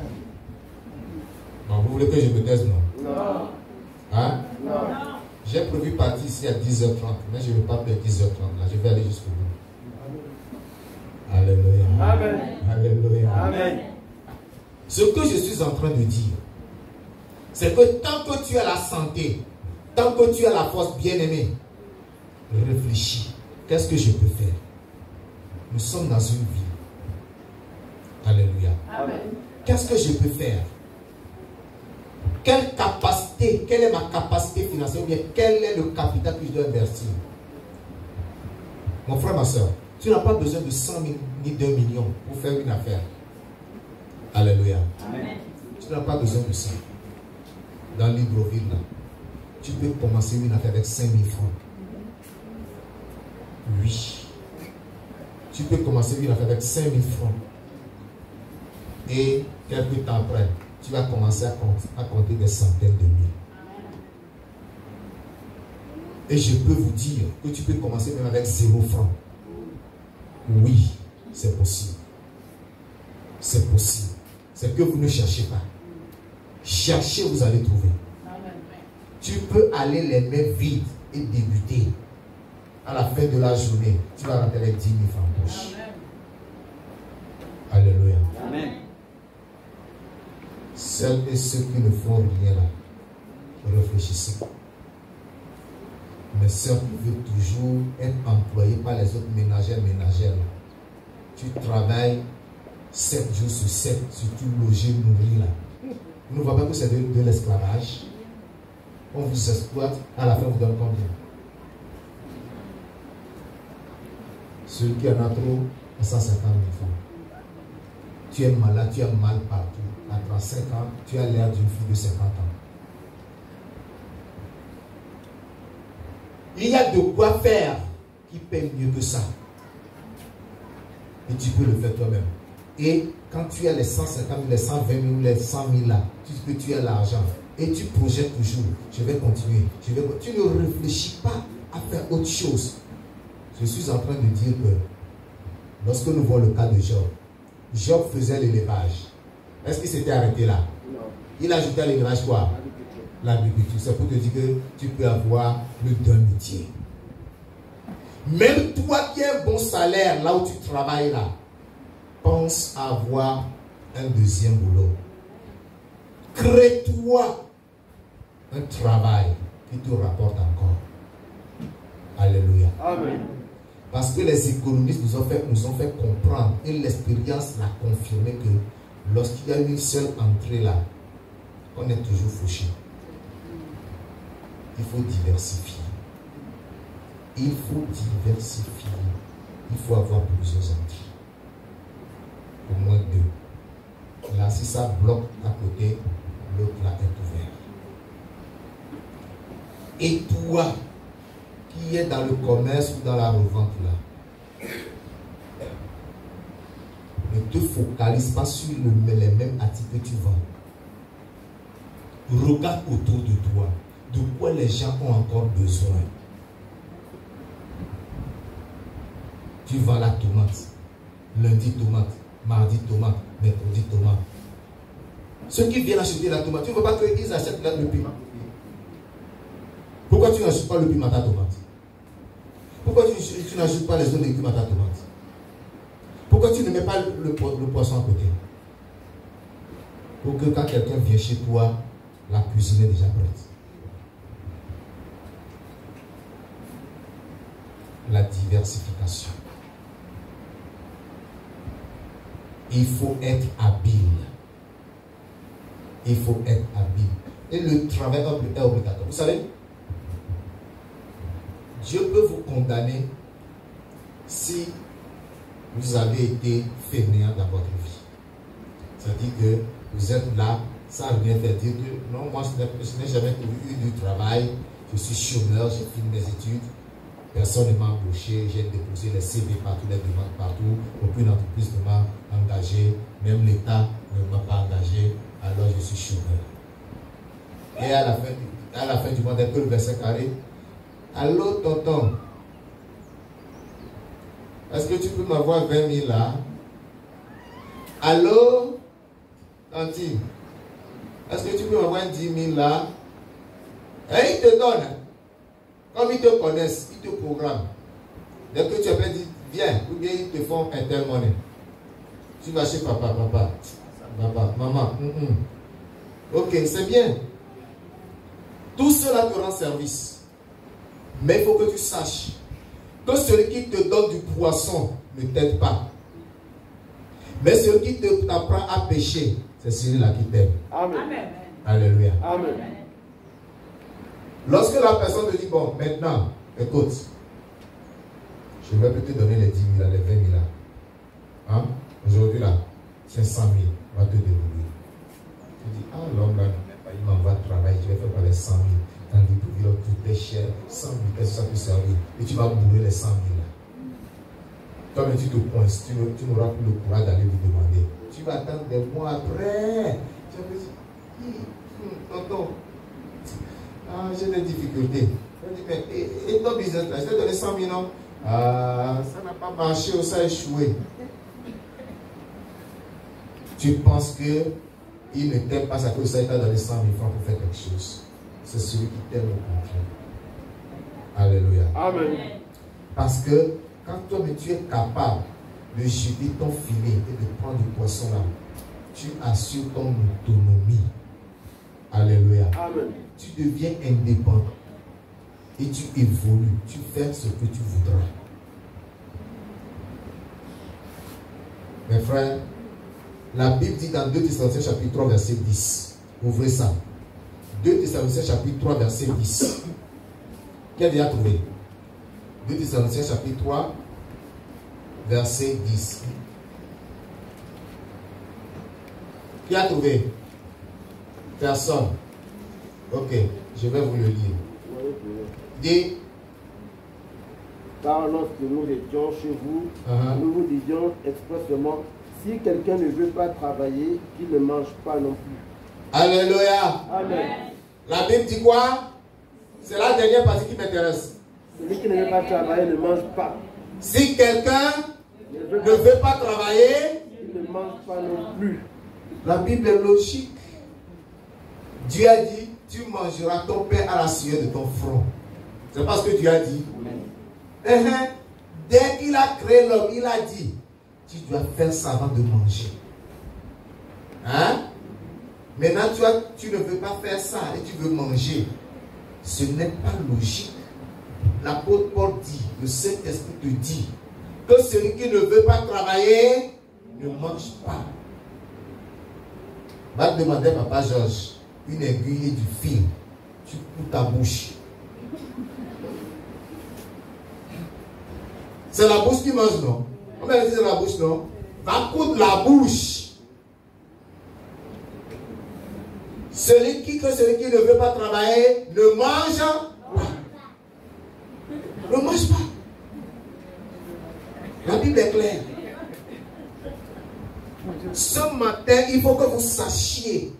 Bon, vous voulez que je me taise, non? Non. Hein? Non. J'ai prévu partir ici à 10h30, mais je ne vais pas faire 10h30 là, je vais aller jusqu'au bout. Alléluia. Amen. Alléluia. Amen. Ce que je suis en train de dire, c'est que tant que tu as la santé, tant que tu as la force, bien-aimé, réfléchis. Qu'est-ce que je peux faire? Nous sommes dans une vie. Alléluia. Amen. Qu'est-ce que je peux faire? Quelle capacité, quelle est ma capacité financière ou bien quel est le capital que je dois investir? Mon frère, ma soeur, tu n'as pas besoin de 100 000 ni d'1 million pour faire une affaire. Alléluia. Amen. Tu n'as pas besoin de ça. Dans Libreville, là, tu peux commencer une affaire avec 5 000 francs. Oui. Tu peux commencer une affaire avec 5 000 francs. Et quelques temps après, tu vas commencer à compter des centaines de mille. Et je peux vous dire que tu peux commencer même avec 0 francs. Oui, c'est possible. C'est possible. C'est que vous ne cherchez pas. Cherchez, vous allez trouver. Tu peux aller les mains vides et débuter. À la fin de la journée, tu vas rentrer avec 10 000 francs en poche. Alléluia. Amen. Seuls et ceux qui ne font rien là, réfléchissez. Mais ceux qui veulent toujours être employés par les autres ménagères, tu travailles 7 jours sur 7, surtout logé, nourri là. Vous ne voyez pas que c'est de l'esclavage. On vous exploite, à la fin vous donne combien? Celui qui en a trop, à 150 000 francs. Tu es malade, tu as mal partout. À 35 ans, tu as l'air d'une fille de 50 ans. Il y a de quoi faire qui paye mieux que ça. Et tu peux le faire toi-même. Et quand tu as les 150 000, les 120 000, les 100 000 là, tu as l'argent. Et tu projettes toujours, je vais continuer. Tu ne réfléchis pas à faire autre chose. Je suis en train de dire que lorsque nous voyons le cas de Job, Job faisait l'élevage. Est-ce qu'il s'était arrêté là? Non. Il a ajouté à l'élevage quoi? L'agriculture. C'est pour te dire que tu peux avoir le d'un métier. Même toi qui as un bon salaire là où tu travailles là, pense à avoir un deuxième boulot. Crée-toi un travail qui te rapporte encore. Alléluia. Amen. Parce que les économistes nous ont fait comprendre, et l'expérience l'a confirmé, que lorsqu'il y a une seule entrée là, on est toujours fauché. Il faut diversifier. Il faut diversifier. Il faut avoir plusieurs entrées. Au moins 2. Là, si ça bloque à côté, l'autre là est ouvert. Et toi, qui est dans le commerce ou dans la revente là, ne te focalise pas sur les mêmes articles que tu vends. Regarde autour de toi de quoi les gens ont encore besoin. Tu vends la tomate, lundi tomate, mardi tomate, mercredi tomate. Ceux qui viennent acheter la tomate, tu ne veux pas qu'ils achètent le piment. Pourquoi tu n'achètes pas le piment à ta tomate? Pourquoi tu n'ajoutes pas les autres légumes à ta tomate? Pourquoi tu ne mets pas le poisson à côté? Pour que quand quelqu'un vient chez toi, la cuisine est déjà prête. La diversification. Il faut être habile. Il faut être habile. Et le travail est obligatoire. Vous savez, Dieu peut vous condamner si vous avez été fainéant dans votre vie. C'est-à-dire que vous êtes là sans rien faire, dire que non, moi je n'ai jamais eu du travail, je suis chômeur, j'ai fini mes études, personne ne m'a embauché, j'ai déposé les CV partout, les demandes partout, aucune entreprise ne m'a engagé, même l'État ne m'a pas engagé, alors je suis chômeur. Et à la fin du mois, dès que le verset carré, allô tonton, est-ce que tu peux m'avoir 20 000 là? Allô tanti, est-ce que tu peux m'avoir 10 000 là? Et ils te donnent. Comme ils te connaissent, ils te programment. Dès que tu appelles, dis viens, ou bien ils te font un tel monnaie. Tu vas chez papa, maman. Ok, c'est bien. Tout cela te rend service. Mais il faut que tu saches que celui qui te donne du poisson ne t'aide pas. Mais celui qui t'apprend à pêcher, c'est celui-là qui t'aide. Amen. Alléluia. Amen. Lorsque la personne te dit, bon, maintenant, écoute, je vais te donner les 10 000, les 20 000 là. Hein? Aujourd'hui là, c'est 100 000, on va te débrouiller. Tu dis, ah l'homme là, il m'envoie travailler, je vais faire par les 100 000. Quand il peut dire, tout est cher, 100 000, qu'est-ce que ça peut servir? Et tu vas bourrer les 100 000 là. Toi-même, tu te coinces, tu n'auras plus le courage d'aller lui demander. Tu vas attendre des mois après. Tu vas me dire, tonton, j'ai des difficultés. Je dis, mais et ton business là, je t'ai donné 100 000 non? Ça n'a pas marché ou ça a échoué. Tu penses qu'il ne t'aime pas à cause de ça, il t'a donné 100 000 francs pour faire quelque chose. c'est celui qui t'aime au contraire. Alléluia. Amen. Parce que quand toi-même tu es capable de jeter ton filet et de prendre du poisson là, tu assures ton autonomie. Alléluia. Amen. Tu deviens indépendant et tu évolues. Tu fais ce que tu voudras. Mes frères, la Bible dit dans 2 Thessaloniciens chapitre 3 verset 10. Ouvrez ça. 2 Thessaloniciens chapitre 3 verset 10. Qui a déjà trouvé? 2 Thessaloniciens chapitre 3 verset 10. Qui a trouvé? Personne. Ok, je vais vous le lire. Dis. Car lorsque nous étions chez vous, nous vous disions expressément, si quelqu'un ne veut pas travailler, qu'il ne mange pas non plus. Alléluia. Amen. La Bible dit quoi? C'est la dernière partie qui m'intéresse. Celui qui ne veut pas travailler ne mange pas. Si quelqu'un ne veut pas travailler, il ne mange pas non plus. La Bible est logique. Dieu a dit, tu mangeras ton pain à la sueur de ton front. C'est pas ce que Dieu a dit. Dès qu'il a créé l'homme, il a dit, tu dois faire ça avant de manger. Hein? Maintenant, tu ne veux pas faire ça et tu veux manger. Ce n'est pas logique. L'apôtre Paul dit, le Saint-Esprit te dit, que celui qui ne veut pas travailler ne mange pas. Va te demander à Papa Georges une aiguille et du fil. Tu coupes ta bouche. C'est la bouche qui mange, non? On va dire c'est la bouche, non? Va coudre la bouche. Celui qui ne veut pas travailler ne mange pas. Ne mange pas. La Bible est claire. Ce matin, il faut que vous sachiez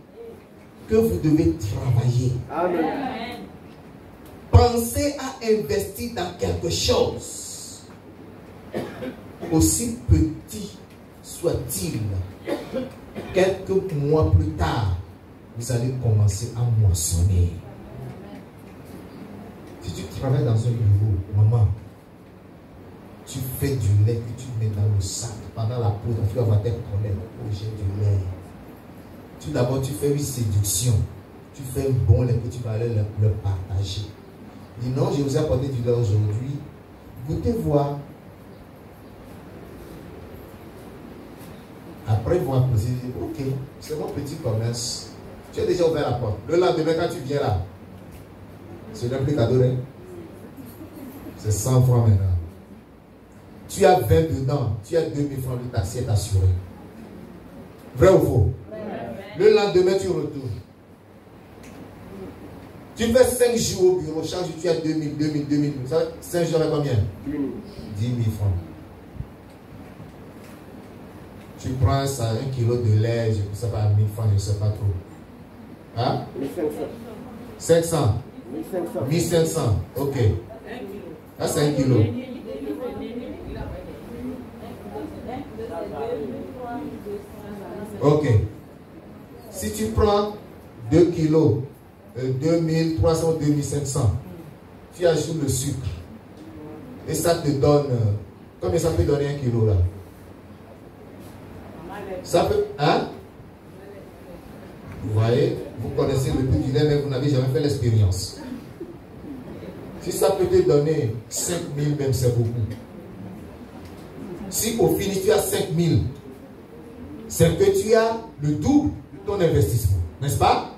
que vous devez travailler. Amen. Pensez à investir dans quelque chose. Aussi petit soit-il, quelques mois plus tard, vous allez commencer à moissonner. Si tu travailles dans un bureau, maman, tu fais du lait que tu mets dans le sac. Pendant la pause, tu vas avoir tes collègues. Oh, j'ai du lait. D'abord, tu fais une séduction. Tu fais un bon lait que tu vas aller le partager. Dis non, je vous ai apporté du lait aujourd'hui. Goûtez voir. Après, ils vont applaudir. Ok, c'est mon petit commerce. Tu as déjà ouvert la porte. Le lendemain, quand tu viens là, ce n'est plus cadeau. C'est 100 francs maintenant. Tu as 20 dedans. Tu as 2000 francs de taxi est assuré. Vrai ou faux? Le lendemain, tu retournes. Tu fais 5 jours au bureau. Chaque jour, tu as 2000. 5 jours avec combien? 10 000 francs. Tu prends ça, 1 kilo de lait, je ne sais pas, 1000 francs, je ne sais pas trop. Hein? 500. 1500. Ok. Là, c'est 1 kilo. Ok. Si tu prends 2 kilos, 2300 ou 2500, tu ajoutes le sucre. Et ça te donne. Combien ça peut donner 1 kilo là? Ça peut. Hein? Vous voyez, vous connaissez le prix du lait, mais vous n'avez jamais fait l'expérience. Si ça peut te donner 5000, même c'est beaucoup. Si au finish tu as 5000, c'est que tu as le double de ton investissement. N'est-ce pas?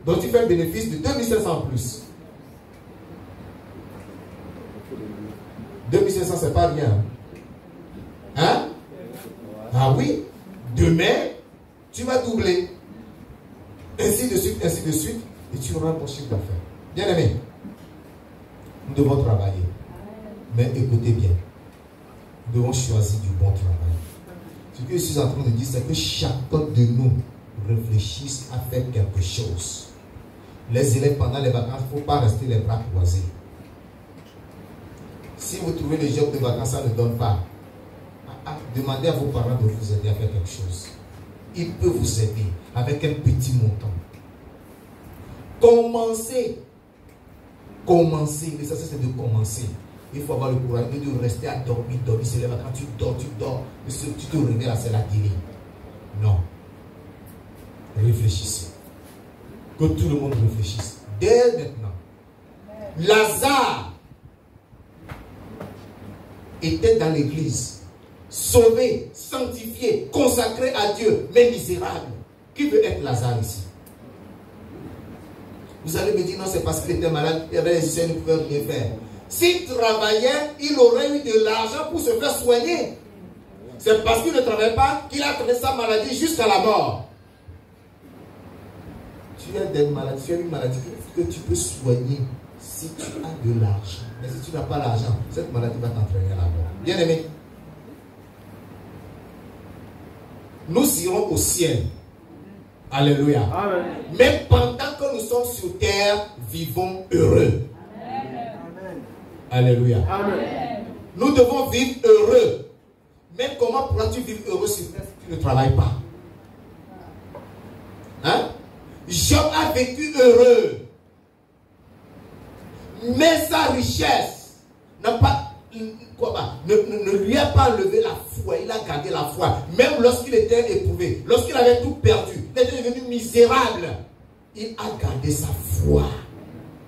Donc tu fais un bénéfice de 2500 en plus. 2500, c'est pas rien. Hein? Ah oui. Demain, tu vas doubler. Ainsi de suite, et tu auras ton chiffre d'affaires. Bien aimé, nous devons travailler. Mais écoutez bien, nous devons choisir du bon travail. Ce que je suis en train de dire, c'est que chacun de nous réfléchisse à faire quelque chose. Les élèves, pendant les vacances, il ne faut pas rester les bras croisés. Si vous trouvez le job de vacances, ça ne donne pas. Demandez à vos parents de vous aider à faire quelque chose. Ils peuvent vous aider avec un petit montant. Commencez Commencer. L'essentiel, c'est de commencer. Il faut avoir le courage de rester à dormir. C'est là quand tu dors. Tu te réveilles là, c'est la télé. Non. Réfléchissez. Que tout le monde réfléchisse. Dès maintenant. Lazare était dans l'église. Sauvé, sanctifié, consacré à Dieu, mais misérable. Qui veut être Lazare ici? Vous allez me dire, non, c'est parce qu'il était malade, il y avait les soins, il ne pouvait rien faire. S'il travaillait, il aurait eu de l'argent pour se faire soigner. C'est parce qu'il ne travaillait pas qu'il a traité sa maladie jusqu'à la mort. Tu as des maladies, tu as une maladie que tu peux soigner si tu as de l'argent. Mais si tu n'as pas l'argent, cette maladie va t'entraîner à la mort. Bien aimé, nous irons au ciel. Alléluia. Amen. Mais pendant que nous sommes sur terre, vivons heureux. Amen. Alléluia. Amen. Nous devons vivre heureux. Mais comment pourras-tu vivre heureux si tu ne travailles pas? Hein? Job a vécu heureux. Mais sa richesse n'a pas, ne lui a pas enlevé la foi. Il a gardé la foi. Même lorsqu'il était éprouvé, lorsqu'il avait tout perdu, il était devenu misérable. Il a gardé sa foi.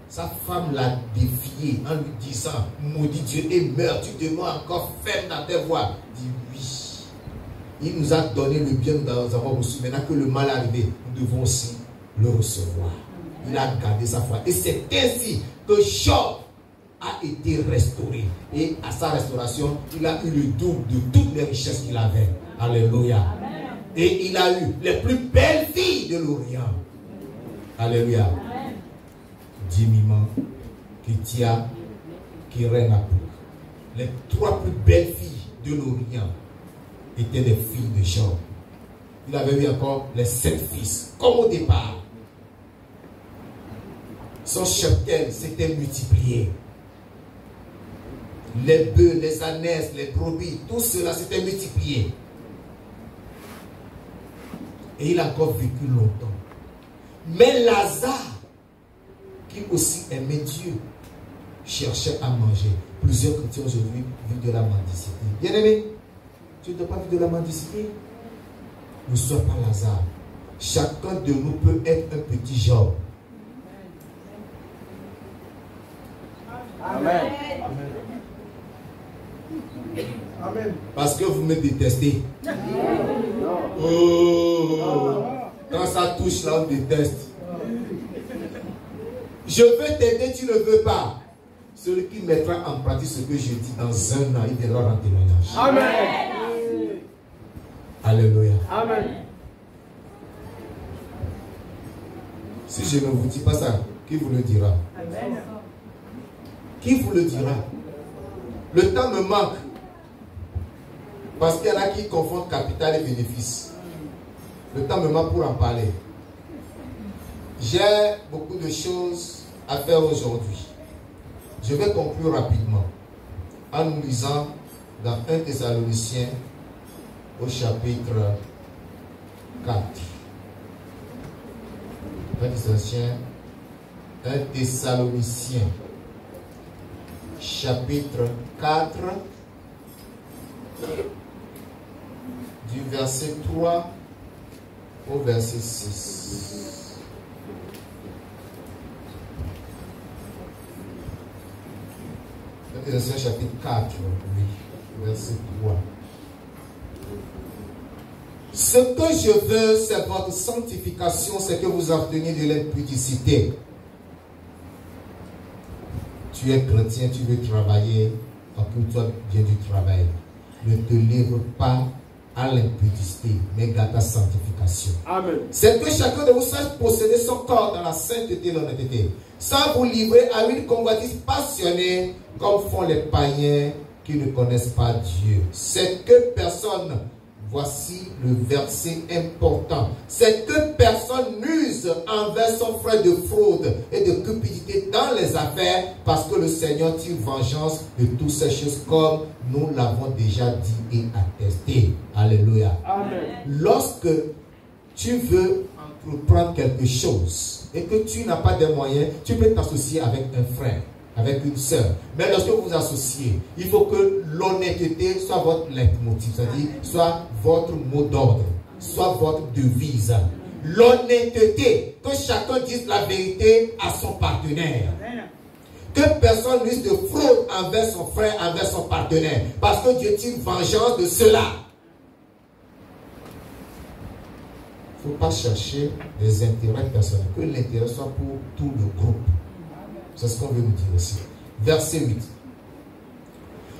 Sa femme l'a défié en lui disant, maudit Dieu et meurs, tu demeures encore ferme dans tes voies. Il dit oui. Il nous a donné le bien, nous avons reçu. Maintenant que le mal est arrivé, nous devons aussi le recevoir. Il a gardé sa foi. Et c'est ainsi que Job a été restauré. Et à sa restauration, il a eu le double de toutes les richesses qu'il avait. Alléluia. Amen. Et il a eu les plus belles filles de l'Orient. Alléluia. Amen. Dimiman, Kétia, Kérenapour. Les 3 plus belles filles de l'Orient étaient les filles de Job. Il avait eu encore les 7 fils, comme au départ. Son cheptel s'était multiplié. Les bœufs, les ânesses, les brebis, tout cela s'était multiplié. Et il a encore vécu longtemps. Mais Lazare, qui aussi aimait Dieu, cherchait à manger. Plusieurs chrétiens aujourd'hui vivent de la mendicité. Bien aimé, tu ne dois pas vivre de la mendicité. Ne sois pas Lazare. Chacun de nous peut être un petit Job. Amen. Amen. Parce que vous me détestez. Oh, quand ça touche là, on déteste. Je veux t'aider, tu ne veux pas. Celui qui mettra en pratique ce que je dis dans un an, il viendra rendre témoignage. Amen. Alléluia. Amen. Si je ne vous dis pas ça, qui vous le dira? Amen. Qui vous le dira? Le temps me manque. Parce qu'il y en a qui confondent capital et bénéfice. Le temps me manque pour en parler. J'ai beaucoup de choses à faire aujourd'hui. Je vais conclure rapidement en nous lisant dans 1 Thessaloniciens au chapitre 4. 1 Thessaloniciens chapitre 4 du verset 3 au verset 6. Chapitre 4, oui, verset 3. Ce que je veux, c'est votre sanctification, c'est que vous obteniez de l'impudicité. Tu es chrétien, tu veux travailler, occupe-toi bien du travail. Ne te livre pas à l'impudicité, mais garde ta sanctification. Amen. C'est que chacun de vous sache posséder son corps dans la sainteté et l'honnêteté, sans vous livrer à une convoitise passionnée, comme font les païens qui ne connaissent pas Dieu. C'est que personne, voici le verset important, c'est que personne n'use envers son frère de fraude et de cupidité dans les affaires, parce que le Seigneur tire vengeance de toutes ces choses, comme nous l'avons déjà dit et attesté. Alléluia. Amen. Lorsque tu veux entreprendre quelque chose et que tu n'as pas de moyens, tu peux t'associer avec un frère, avec une sœur. Mais lorsque vous vous associez, il faut que l'honnêteté soit votre leitmotiv, c'est-à-dire soit votre mot d'ordre, soit votre devise. L'honnêteté, que chacun dise la vérité à son partenaire. Que personne n'use de fraude envers son frère, envers son partenaire. Parce que Dieu tire vengeance de cela. Il ne faut pas chercher des intérêts personnels. Que l'intérêt soit pour tout le groupe. C'est ce qu'on veut nous dire aussi. Verset 8.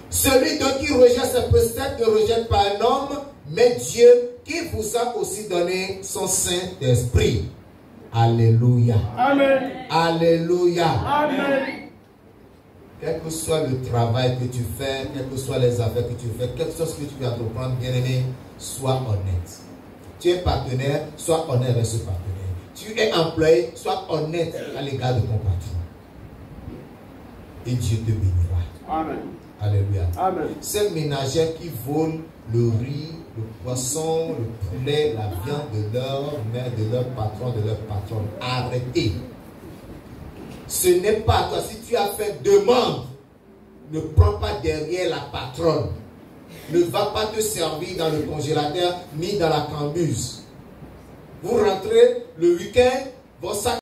Celui de qui rejette ses préceptes ne rejette pas un homme, mais Dieu qui vous a aussi donné son Saint-Esprit. Alléluia. Amen. Alléluia. Amen. Quel que soit le travail que tu fais, quelles que soient les affaires que tu fais, quel que soit ce que tu veux entreprendre, bien-aimé, sois honnête. Tu es partenaire, sois honnête avec ce partenaire. Tu es employé, sois honnête à l'égard de ton patron. Et Dieu te bénira. Amen. Alléluia. Amen. Ces ménagères qui volent le riz, le poisson, le poulet, la viande de leur mère, de leur patron, de leur patronne, arrêtez. Ce n'est pas toi. Si tu as fait demande, ne prends pas derrière la patronne. Ne va pas te servir dans le congélateur ni dans la cambuse. Vous rentrez le week-end, vos sacs.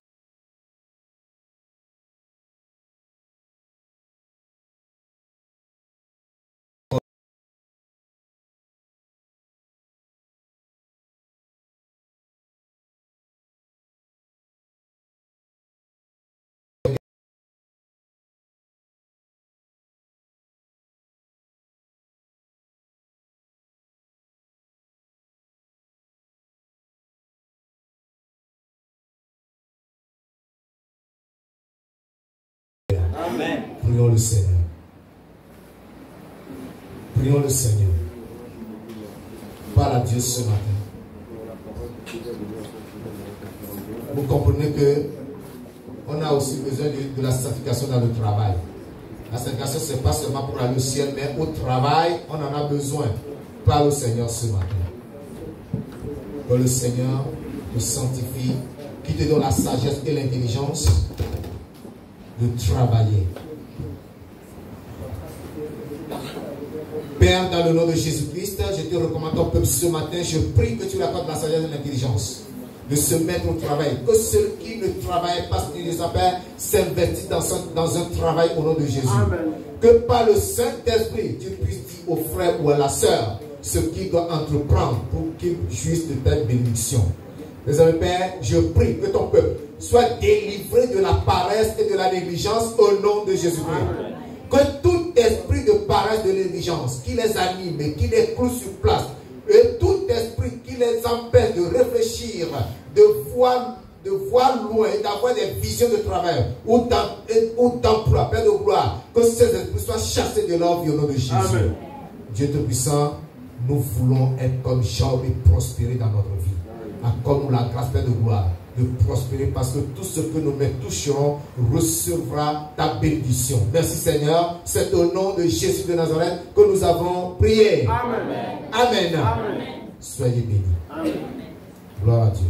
Amen. Prions le Seigneur. Prions le Seigneur. Parle à Dieu ce matin. Vous comprenez que on a aussi besoin de la sanctification dans le travail. La sanctification, ce n'est pas seulement pour aller au ciel, mais au travail, on en a besoin. Parle au Seigneur ce matin. Que le Seigneur te sanctifie, qui te donne la sagesse et l'intelligence de travailler. Père, dans le nom de Jésus-Christ, je te recommande ton peuple ce matin. Je prie que tu lui accordes la sagesse et l'intelligence de se mettre au travail. Que ceux qui ne travaillent pas, ce qu'ils appellent, s'investissent dans un travail au nom de Jésus. Amen. Que par le Saint-Esprit, tu puisses dire au frère ou à la sœur ce qu'il doit entreprendre pour qu'il jouisse de ta bénédiction. Mes amis, Père, je prie que ton peuple soit délivré de la paresse et de la négligence au nom de Jésus-Christ. Que tout esprit de paresse, de négligence qui les anime et qui les cloue sur place, et tout esprit qui les empêche de réfléchir, de voir loin et d'avoir des visions de travail ou d'emploi, Père de gloire, que ces esprits soient chassés de leur vie au nom de Jésus. Amen. Dieu Tout-Puissant, nous voulons être comme Job et prospérer dans notre vie. Accorde-nous la grâce, Père de gloire, de prospérer parce que tout ce que nos mains toucheront recevra ta bénédiction. Merci Seigneur. C'est au nom de Jésus de Nazareth que nous avons prié. Amen. Amen. Amen. Soyez bénis. Amen. Gloire à Dieu.